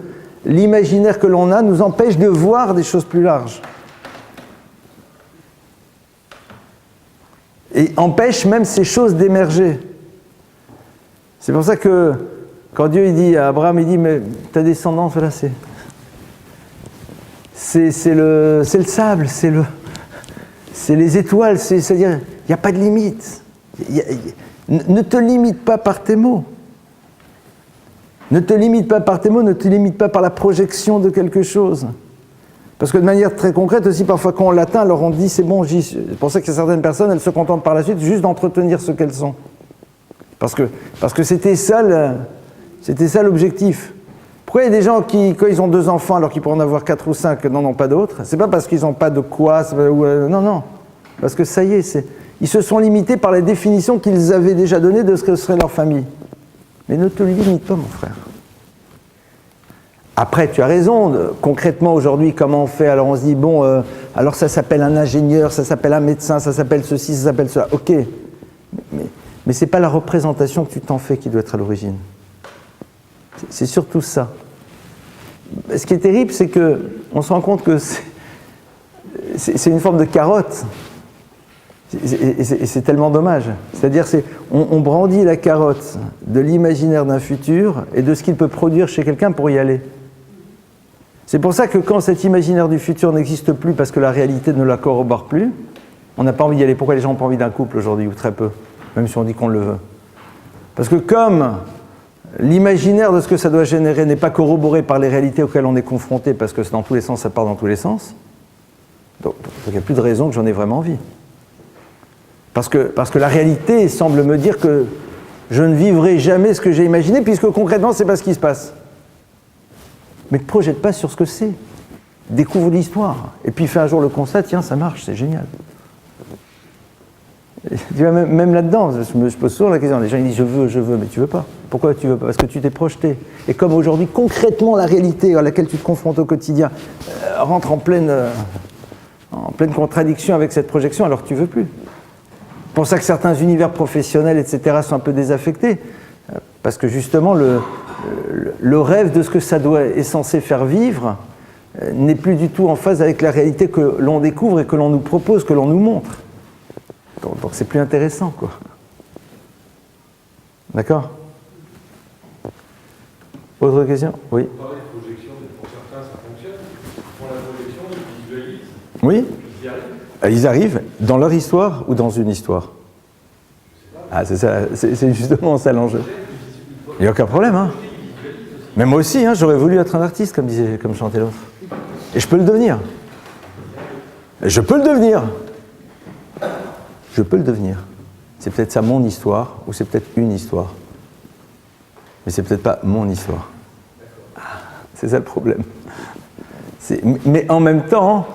l'imaginaire que l'on a nous empêche de voir des choses plus larges. Et empêche même ces choses d'émerger. C'est pour ça que quand Dieu il dit à Abraham, il dit, mais ta descendance, là, c'est le sable, c'est les étoiles, c'est-à-dire, il n'y a pas de limite. Ne te limite pas par tes mots. Ne te limite pas par tes mots, ne te limite pas par la projection de quelque chose. Parce que de manière très concrète aussi, parfois quand on l'atteint, alors on dit c'est bon, c'est pour ça que certaines personnes, elles se contentent par la suite juste d'entretenir ce qu'elles sont. Parce que c'était ça l'objectif. Pourquoi il y a des gens qui, quand ils ont 2 enfants, alors qu'ils pourraient en avoir 4 ou 5, n'en ont pas d'autres? C'est pas parce qu'ils n'ont pas de quoi, non. Parce que ça y est, ils se sont limités par les définitions qu'ils avaient déjà données de ce que serait leur famille. Mais ne te limite pas, mon frère. Après, tu as raison, concrètement aujourd'hui, comment on fait? Alors on se dit, bon, alors ça s'appelle un ingénieur, ça s'appelle un médecin, ça s'appelle ceci, ça s'appelle cela. Ok, mais ce n'est pas la représentation que tu t'en fais qui doit être à l'origine. C'est surtout ça. ce qui est terrible, c'est qu'on se rend compte que c'est une forme de carotte. Et c'est tellement dommage. C'est-à-dire, on brandit la carotte de l'imaginaire d'un futur et de ce qu'il peut produire chez quelqu'un pour y aller. C'est pour ça que quand cet imaginaire du futur n'existe plus parce que la réalité ne la corrobore plus, on n'a pas envie d'y aller. Pourquoi les gens n'ont pas envie d'un couple aujourd'hui, ou très peu, même si on dit qu'on le veut? Parce que comme l'imaginaire de ce que ça doit générer n'est pas corroboré par les réalités auxquelles on est confronté, parce que c'est dans tous les sens, ça part dans tous les sens, donc il n'y a plus de raison que j'en ai vraiment envie. Parce que la réalité semble me dire que je ne vivrai jamais ce que j'ai imaginé, puisque concrètement, c'est pas ce qui se passe. Mais ne projette pas sur ce que c'est. Découvre l'histoire. Et puis fais un jour le constat, tiens, ça marche, c'est génial. Et tu vois, même là-dedans, je pose souvent la question, les gens ils disent je veux, mais tu veux pas. Pourquoi tu veux pas? Parce que tu t'es projeté. Et comme aujourd'hui, concrètement, la réalité à laquelle tu te confrontes au quotidien rentre en pleine contradiction avec cette projection, alors que tu veux plus. C'est pour ça que certains univers professionnels, etc., sont un peu désaffectés. Parce que justement, le rêve de ce que ça est censé faire vivre n'est plus du tout en phase avec la réalité que l'on découvre et que l'on nous propose, que l'on nous montre. Donc c'est plus intéressant, quoi. D'accord? Autre question? Oui. Vous parlez de projection, pour certains ça fonctionne. Ils font la projection, ils visualisent. Oui. Ils y arrivent. Ils arrivent dans leur histoire ou dans une histoire? Ah, c'est ça, c'est justement ça l'enjeu. Il n'y a aucun problème, hein. Mais moi aussi, hein, j'aurais voulu être un artiste, comme chantait l'autre. Et je peux le devenir. Et je peux le devenir. Je peux le devenir. C'est peut-être ça mon histoire, ou c'est peut-être une histoire. Mais c'est peut-être pas mon histoire. C'est ça le problème. Mais en même temps,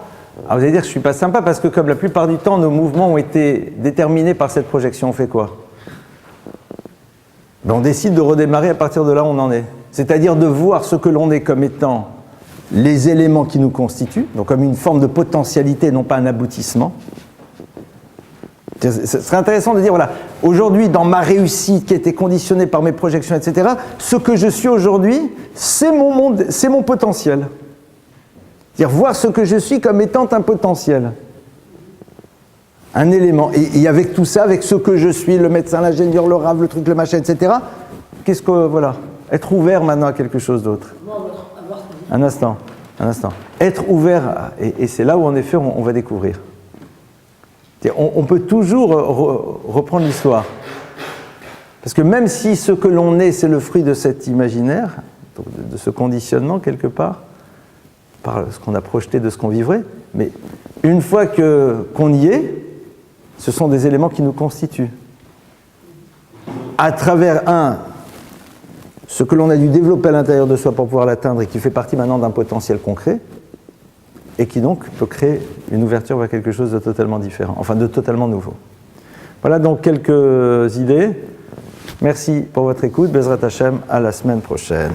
alors vous allez dire que je ne suis pas sympa, parce que comme la plupart du temps, nos mouvements ont été déterminés par cette projection, on fait quoi? Ben on décide de redémarrer à partir de là où on en est. C'est-à-dire de voir ce que l'on est comme étant les éléments qui nous constituent, donc comme une forme de potentialité, non pas un aboutissement. Ce serait intéressant de dire, voilà, aujourd'hui, dans ma réussite qui a été conditionnée par mes projections, etc., ce que je suis aujourd'hui, c'est mon monde, c'est mon potentiel. C'est-à-dire voir ce que je suis comme étant un potentiel. Un élément. Et avec tout ça, avec ce que je suis, le médecin, l'ingénieur, le rave, le truc, le machin, etc., qu'est-ce que, voilà, être ouvert maintenant à quelque chose d'autre. Un instant. Être ouvert, et c'est là où en effet on va découvrir. On peut toujours reprendre l'histoire. Parce que même si ce que l'on est, c'est le fruit de cet imaginaire, de ce conditionnement quelque part, par ce qu'on a projeté de ce qu'on vivrait, mais une fois qu'on y est, ce sont des éléments qui nous constituent. À travers ce que l'on a dû développer à l'intérieur de soi pour pouvoir l'atteindre et qui fait partie maintenant d'un potentiel concret, et qui donc peut créer une ouverture vers quelque chose de totalement différent, enfin de totalement nouveau. Voilà donc quelques idées. Merci pour votre écoute. Bezrat Hashem, à la semaine prochaine.